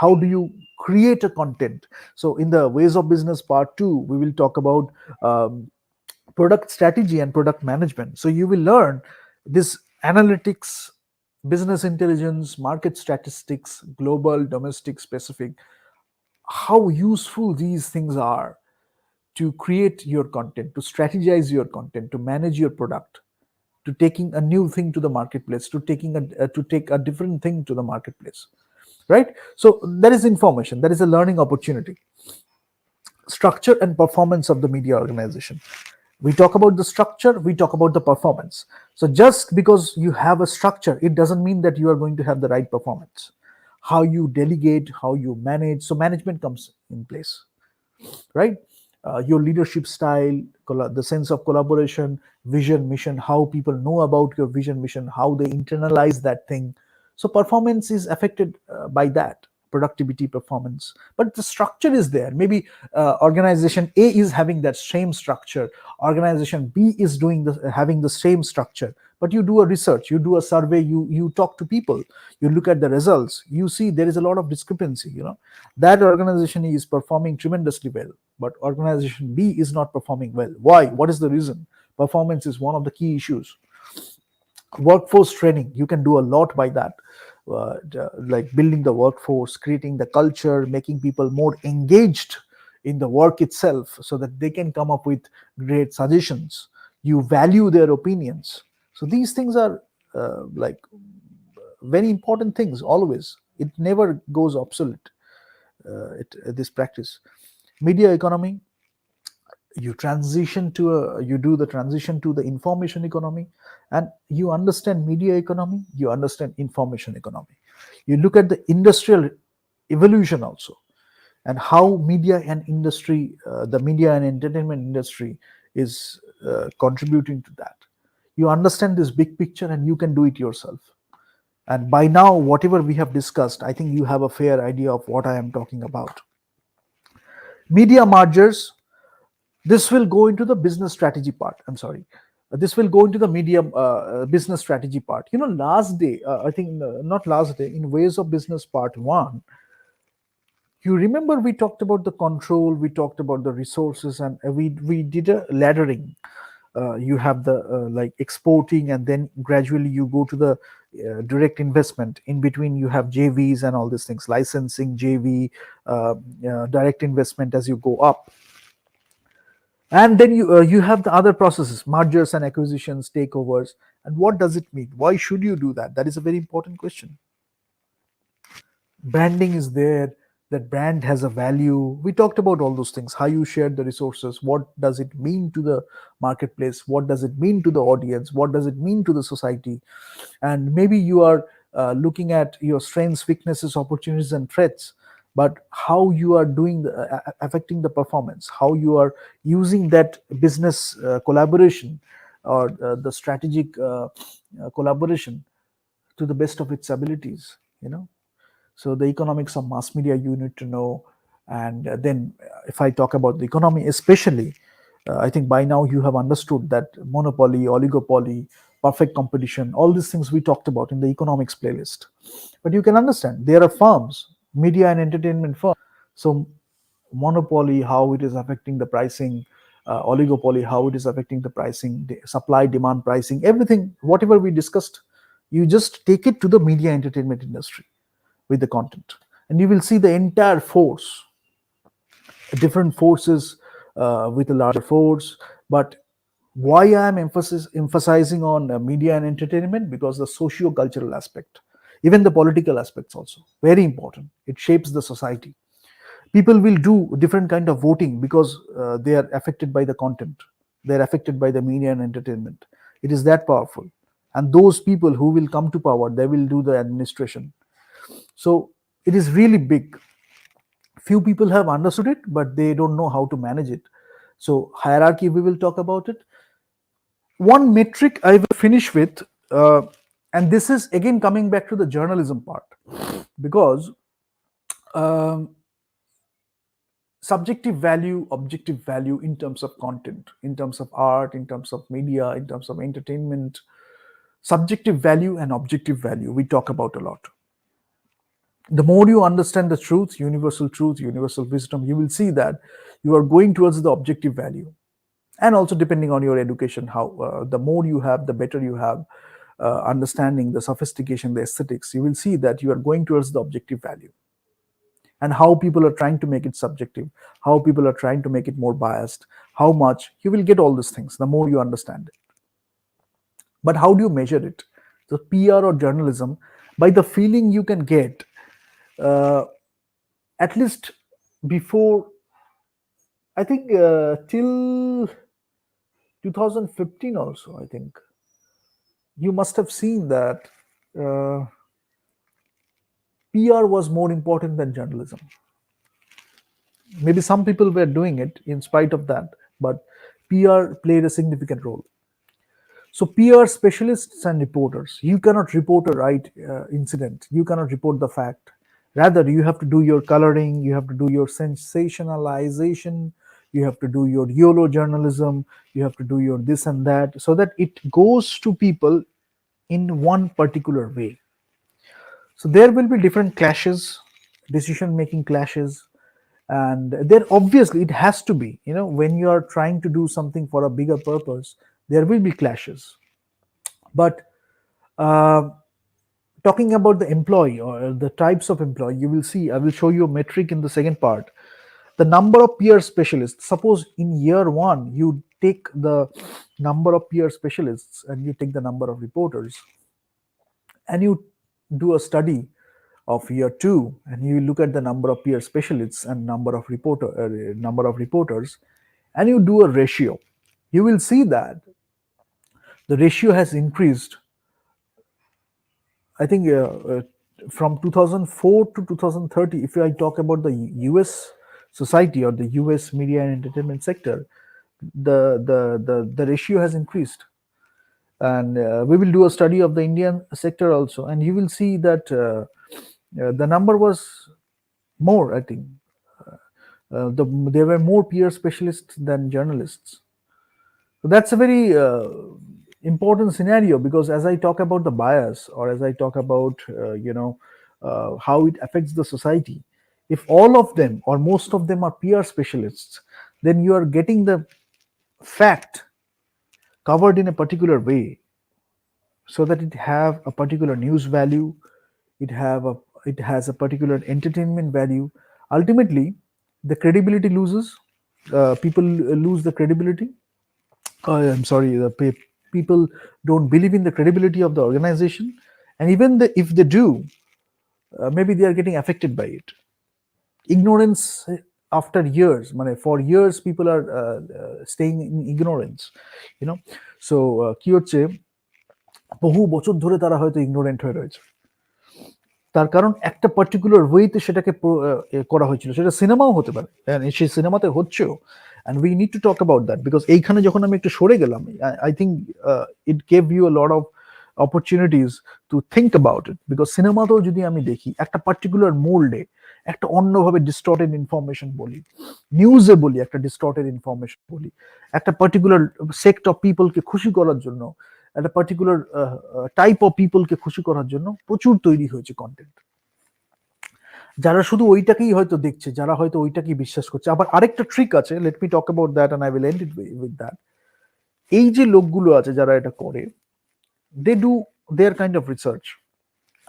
How do you create a content? So in the ways of business part 2 we will talk about product strategy and product management. So you will learn this analytics, business intelligence, market statistics, global, domestic, specific, how useful these things are to create your content, to strategize your content, to manage your product, to taking a new thing to the marketplace, to take a different thing to the marketplace, right? So that is information, that is a learning opportunity. Structure and performance of the media organization. We talk about the structure, we talk about the performance. So just because you have a structure, it doesn't mean that you are going to have the right performance. How you delegate, how you manage, so management comes in place, right? Your leadership style, the sense of collaboration, vision, mission, how people know about your vision, mission, how they internalize that thing. So performance is affected by that, productivity, performance. But the structure is there. Maybe organization A is having that same structure, organization B is having the same structure. But you do a research, you do a survey, you talk to people, you look at the results, you see there is a lot of discrepancy. That organization is performing tremendously well, but organization B is not performing well. Why? What is the reason? Performance is one of the key issues. Workforce training, you can do a lot by that, like building the workforce, creating the culture, making people more engaged in the work itself so that they can come up with great suggestions. You value their opinions. So these things are like very important things always. It never goes obsolete, this practice. Media economy, you do the transition to the information economy, and you understand media economy, you understand information economy. You look at the industrial evolution also, and how media and industry, the media and entertainment industry is contributing to that. You understand this big picture and you can do it yourself. And by now, whatever we have discussed, I think you have a fair idea of what I am talking about. Media mergers, this will go into the business strategy part. I'm sorry. This will go into the media business strategy part. Last day, I think not last day, in Ways of Business Part 1, you remember we talked about the control, we talked about the resources, and we did a laddering. You have the like exporting, and then gradually you go to the direct investment. In between you have JVs and all these things, licensing, JV, direct investment as you go up. And then you have the other processes, mergers and acquisitions, takeovers. And what does it mean? Why should you do that? That is a very important question. Branding is there, that brand has a value. We talked about all those things, how you share the resources, what does it mean to the marketplace, what does it mean to the audience, what does it mean to the society. And maybe you are looking at your strengths, weaknesses, opportunities, and threats, but how you are doing affecting the performance, how you are using that business collaboration, or the strategic collaboration to the best of its abilities. So the economics of mass media you need to know. And then if I talk about the economy especially, I think by now you have understood that monopoly, oligopoly, perfect competition, all these things we talked about in the economics playlist. But you can understand there are firms, media and entertainment firms. So monopoly, how it is affecting the pricing, oligopoly, how it is affecting the pricing, supply, demand, pricing, everything, whatever we discussed, You just take it to the media entertainment industry with the content, and you will see the entire force, different forces with a larger force. But why I am emphasizing on media and entertainment? Because the socio-cultural aspect, even the political aspects also very important. It shapes the society. People will do different kind of voting because they are affected by the content, they're affected by the media and entertainment. It is that powerful. And those people who will come to power, they will do the administration. So it is really big. Few people have understood it, but they don't know how to manage it. So hierarchy, we will talk about it. One metric I will finish with, uh, and this is again coming back to the journalism part, because um, subjective value, objective value in terms of content, in terms of art, in terms of media, in terms of entertainment, subjective value and objective value, we talk about a lot. The more you understand the truth, universal wisdom, you will see that you are going towards the objective value. And also depending on your education, how the more you have, the better you have understanding, the sophistication, the aesthetics, you will see that you are going towards the objective value. And how people are trying to make it subjective, how people are trying to make it more biased, how much, you will get all these things the more you understand it. But how do you measure it? So PR or journalism, by the feeling you can get, uh, at least before, I think till 2015 also, I think you must have seen that uh, PR was more important than journalism. Maybe some people were doing it in spite of that, but PR played a significant role. So PR specialists and reporters, you cannot report a right incident, you cannot report the fact. Rather, you have to do your coloring, you have to do your sensationalization, you have to do your YOLO journalism, you have to do your this and that, so that it goes to people in one particular way. So there will be different clashes, decision making clashes, and there obviously it has to be, when you are trying to do something for a bigger purpose, there will be clashes. But uh, talking about the employee or the types of employee, you will see, I will show you a metric in the second part. The number of peer specialists, suppose in year one you take the number of peer specialists and you take the number of reporters, and you do a study of year two and you look at the number of peer specialists and number of reporters, and you do a ratio, you will see that the ratio has increased. I think from 2004 to 2030, if I talk about the US society or the US media and entertainment sector, the ratio has increased. And we will do a study of the Indian sector also, and you will see that the number was more, I think. There were more peer specialists than journalists. So that's a very important scenario, because as I talk about the bias, or as I talk about how it affects the society, if all of them or most of them are PR specialists, then you are getting the fact covered in a particular way, so that it have a particular news value, it have a it has a particular entertainment value. Ultimately, the credibility loses. People lose the credibility. I'm sorry, people don't believe in the credibility of the organization, and even if they do, maybe they are getting affected by it. Ignorance after years, for years, people are staying in ignorance. You know, so কি হচ্ছে, বহু বছর ধরে তারা হয়তো ignorant হয়ে রয়েছে। তার কারণ একটা পার্টিকুলার ওয়েতে সেটাকে করা হয়েছিল, সেটা সিনেমাও হতে পারে, সেই সিনেমাতে হচ্ছেও। And we need to talk about that, because এইখানে যখন আমি একটু সরে গেলাম, I think it gave you a lot of opportunities to think about it. Because সিনেমাতেও যদি আমি দেখি একটা পার্টিকুলার মোল্ডে একটা অন্যভাবে ডিস্টর্টেড ইনফরমেশন বলি, নিউজে বলি একটা ডিস্টর্টেড ইনফরমেশন বলি, একটা পার্টিকুলার সেক্ট অফ পিপলকে খুশি করার জন্য, একটা পার্টিকুলার টাইপ অফ পিপলকে খুশি করার জন্য প্রচুর তৈরি হয়েছে কন্টেন্ট। যারা শুধু ওইটাকেই হয়তো দেখছে, যারা হয়তো ওইটাকেই বিশ্বাস করছে। আবার আরেকটা ট্রিক আছে, let me talk about that and I will end it with that. এই যে লোকগুলো আছে যারা এটা করে, they do their kind of research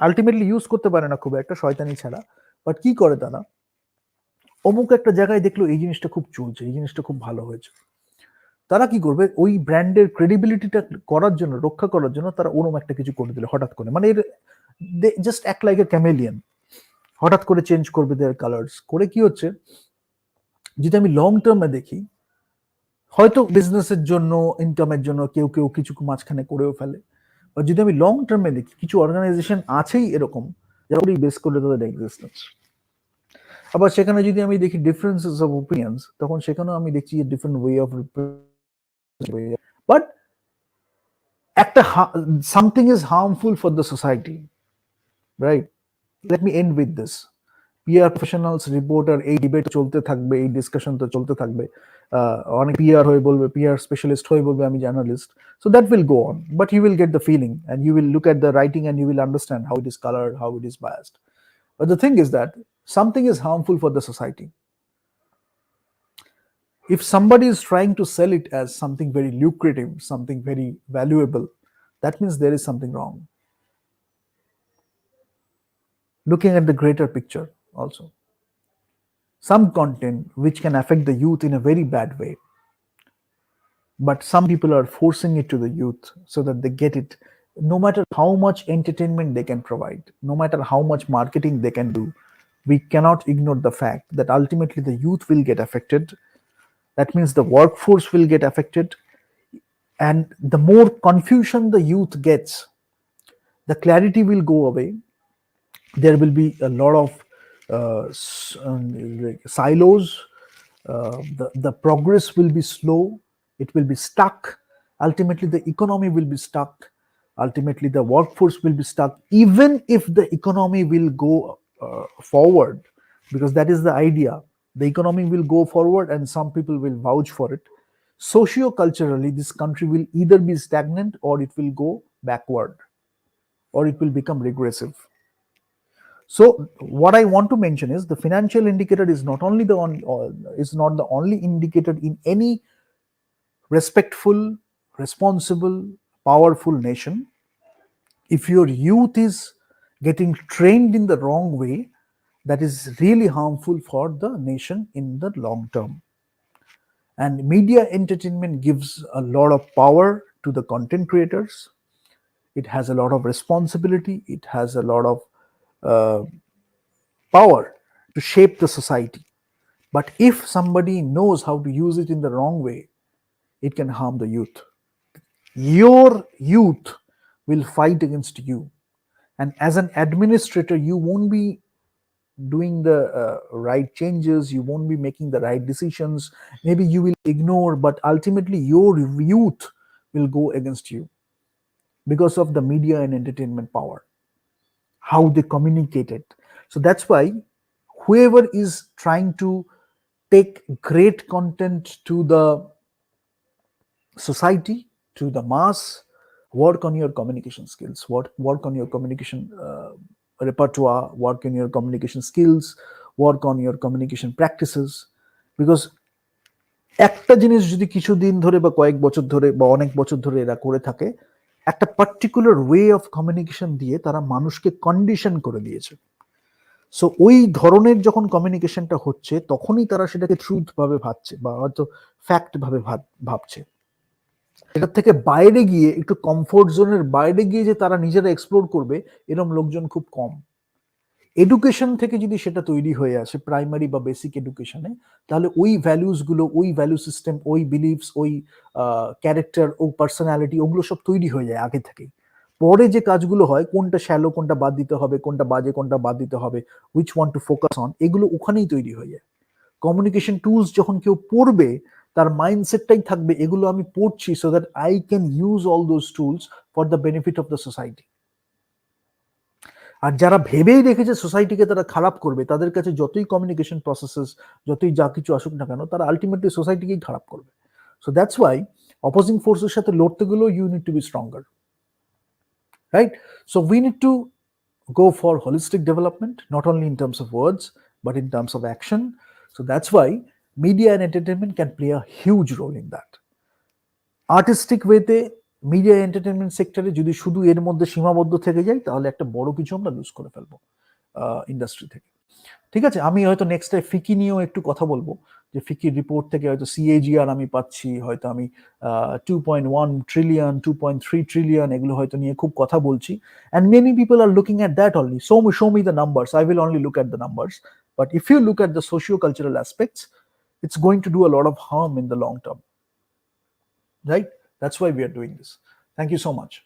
ultimately use করতে পারে না খুব একটা শয়তানি ছাড়া, বাট কি করে তারা, অমুক একটা জায়গায় দেখলো এই জিনিসটা খুব চলছে, এই জিনিসটা খুব ভালো হয়েছে, তারা কি করবে ওই ব্র্যান্ডের ক্রেডিবিলিটিটা করার জন্য, রক্ষা করার জন্য তারা ওরম একটা কিছু করে দিলে হঠাৎ করে, মানে এর just act like a chameleon, হঠাৎ করে চেঞ্জ করবে দেয়ার কালার্স করে। কি হচ্ছে, যদি আমি লং টার্মে দেখি, হয়তো বিজনেসের জন্য, ইনকামের জন্য কেউ কেউ কিছু মাঝখানে করেও ফেলে, বা যদি আমি লং টার্মে দেখি, কিছু অর্গানাইজেশন আছেই এরকম যারা বেস করে তাদের এক্সিস্টেন্স। আবার সেখানে যদি আমি দেখি ডিফারেন্সেস অফ ওপিনিয়ন্স, তখন সেখানেও আমি দেখছি ডিফারেন্ট ওয়ে অফ, বাট একটা something is harmful for the society, right? Let me end with this. PR professionals, reporter, এই ডিবেট চলতে থাকবে, এই ডিসকাশন তো চলতে থাকবে। অনেক পিআর হয়ে বলবে, পিআর স্পেশালিস্ট হয়ে বলবে আমি journalist. So that will go on, but you will get the feeling and you will look at the writing and you will understand how it is colored, how it is biased. But the thing is that something is harmful for the society. If somebody is trying to sell it as something very lucrative, something very valuable, that means there is something wrong. Looking at the greater picture also, some content which can affect the youth in a very bad way, but some people are forcing it to the youth so that they get it. No matter how much entertainment they can provide, no matter how much marketing they can do, we cannot ignore the fact that ultimately the youth will get affected. That means the workforce will get affected, and the more confusion the youth gets, the clarity will go away. There will be a lot of silos. The progress will be slow. It will be stuck. Ultimately, the economy will be stuck. Ultimately, the workforce will be stuck. Even if the economy will go forward, because that is the idea, the economy will go forward and some people will vouch for it. Socio-culturally, this country will either be stagnant or it will go backward, or it will become regressive. So what I want to mention is the financial indicator is not only is not the only indicator in any respectful, responsible, powerful nation. If your youth is getting trained in the wrong way, that is really harmful for the nation in the long term. And media entertainment gives a lot of power to the content creators. It has a lot of responsibility. It has a lot of power to shape the society. But if somebody knows how to use it in the wrong way, it can harm the youth. Your youth will fight against you. And as an administrator, you won't be doing the right changes, you won't be making the right decisions. Maybe you will ignore, but ultimately, your youth will go against you because of the media and entertainment power, how they communicate it. So that's why whoever is trying to take great content to the society, to the mass, work on your communication skills, work on your communication repertoire, work on your communication skills, work on your communication practices. Because একটা জিনিস যদি কিছুদিন ধরে বা কয়েক বছর ধরে বা অনেক বছর ধরে এরা করে থাকে, একটা পার্টিকুলার ওয়ে অফ কমিউনিকেশন দিয়ে তারা মানুষকে কন্ডিশন করে দিয়েছে। সো ওই ধরনের যখন কমিউনিকেশনটা হচ্ছে, তখনই তারা সেটাকে ট্রুথ ভাবে ভাবছে বা হয়তো ফ্যাক্ট ভাবে ভাবছে। এটার থেকে বাইরে গিয়ে, একটু কমফোর্ট জোনের বাইরে গিয়ে যে তারা নিজেরা এক্সপ্লোর করবে, এরকম লোকজন খুব কম। এডুকেশন থেকে যদি সেটা তৈরি হয়ে আসে, প্রাইমারি বা বেসিক এডুকেশনে, তাহলে ওই ভ্যালুস গুলো, ওই ভ্যালু সিস্টেম, ওই বিলিভস, ওই ক্যারেক্টার, ও পার্সোনালিটি, ওগুলো সব তৈরি হয়ে যায় আগে থেকেই। পরে যে কাজগুলো হয়, কোনটা শ্যালো, কোনটা বাদ দিতে হবে, কোনটা বাজে, কোনটা বাদ দিতে হবে, which one to focus on, এগুলো ওখানেই তৈরি হয়ে যায়। কমিউনিকেশন টুলস যখন কেউ পড়বে, তার মাইন্ডসেটটাই থাকবে এগুলো আমি পড়ছি so that I can use all those tools for the benefit of the society. আর যারা ভেবেই রেখেছে সোসাইটিকে তারা খারাপ করবে, তাদের কাছে যতই কমিউনিকেশন প্রসেসেস, যতই যা কিছু আসুক না কেন, তারা আলটিমেটলি সোসাইটিকেই খারাপ করবে। সো দ্যাটস ওয়াই অপোজিং ফোর্সের সাথে লড়তে গেলেও you need to be stronger, right? So we need to go for holistic development, not only in terms of words, but in terms of action. So that's why media and entertainment can play a huge role in that. Artistic way, media entertainment সেক্টরে যদি শুধু এর মধ্যে সীমাবদ্ধ থেকে যাই, তাহলে একটা বড় কিছু আমরা লুজ করে ফেলবো ইন্ডাস্ট্রি থেকে। ঠিক আছে, আমি হয়তো নেক্সট টাইম ফিকি নিয়েও একটু কথা বলবো, যে ফিকির রিপোর্ট থেকে হয়তো সিএজিআর আমি পাচ্ছি, হয়তো আমি 2.1 ট্রিলিয়ন, 2.3 ট্রিলিয়ন, এগুলো হয়তো নিয়ে খুব কথা বলছি। And many people are looking at that only. Show me the numbers, I will only look at the numbers, but if you look at the socio cultural aspects, it's going to do a lot of harm in the long term, right? That's why we are doing this. Thank you so much.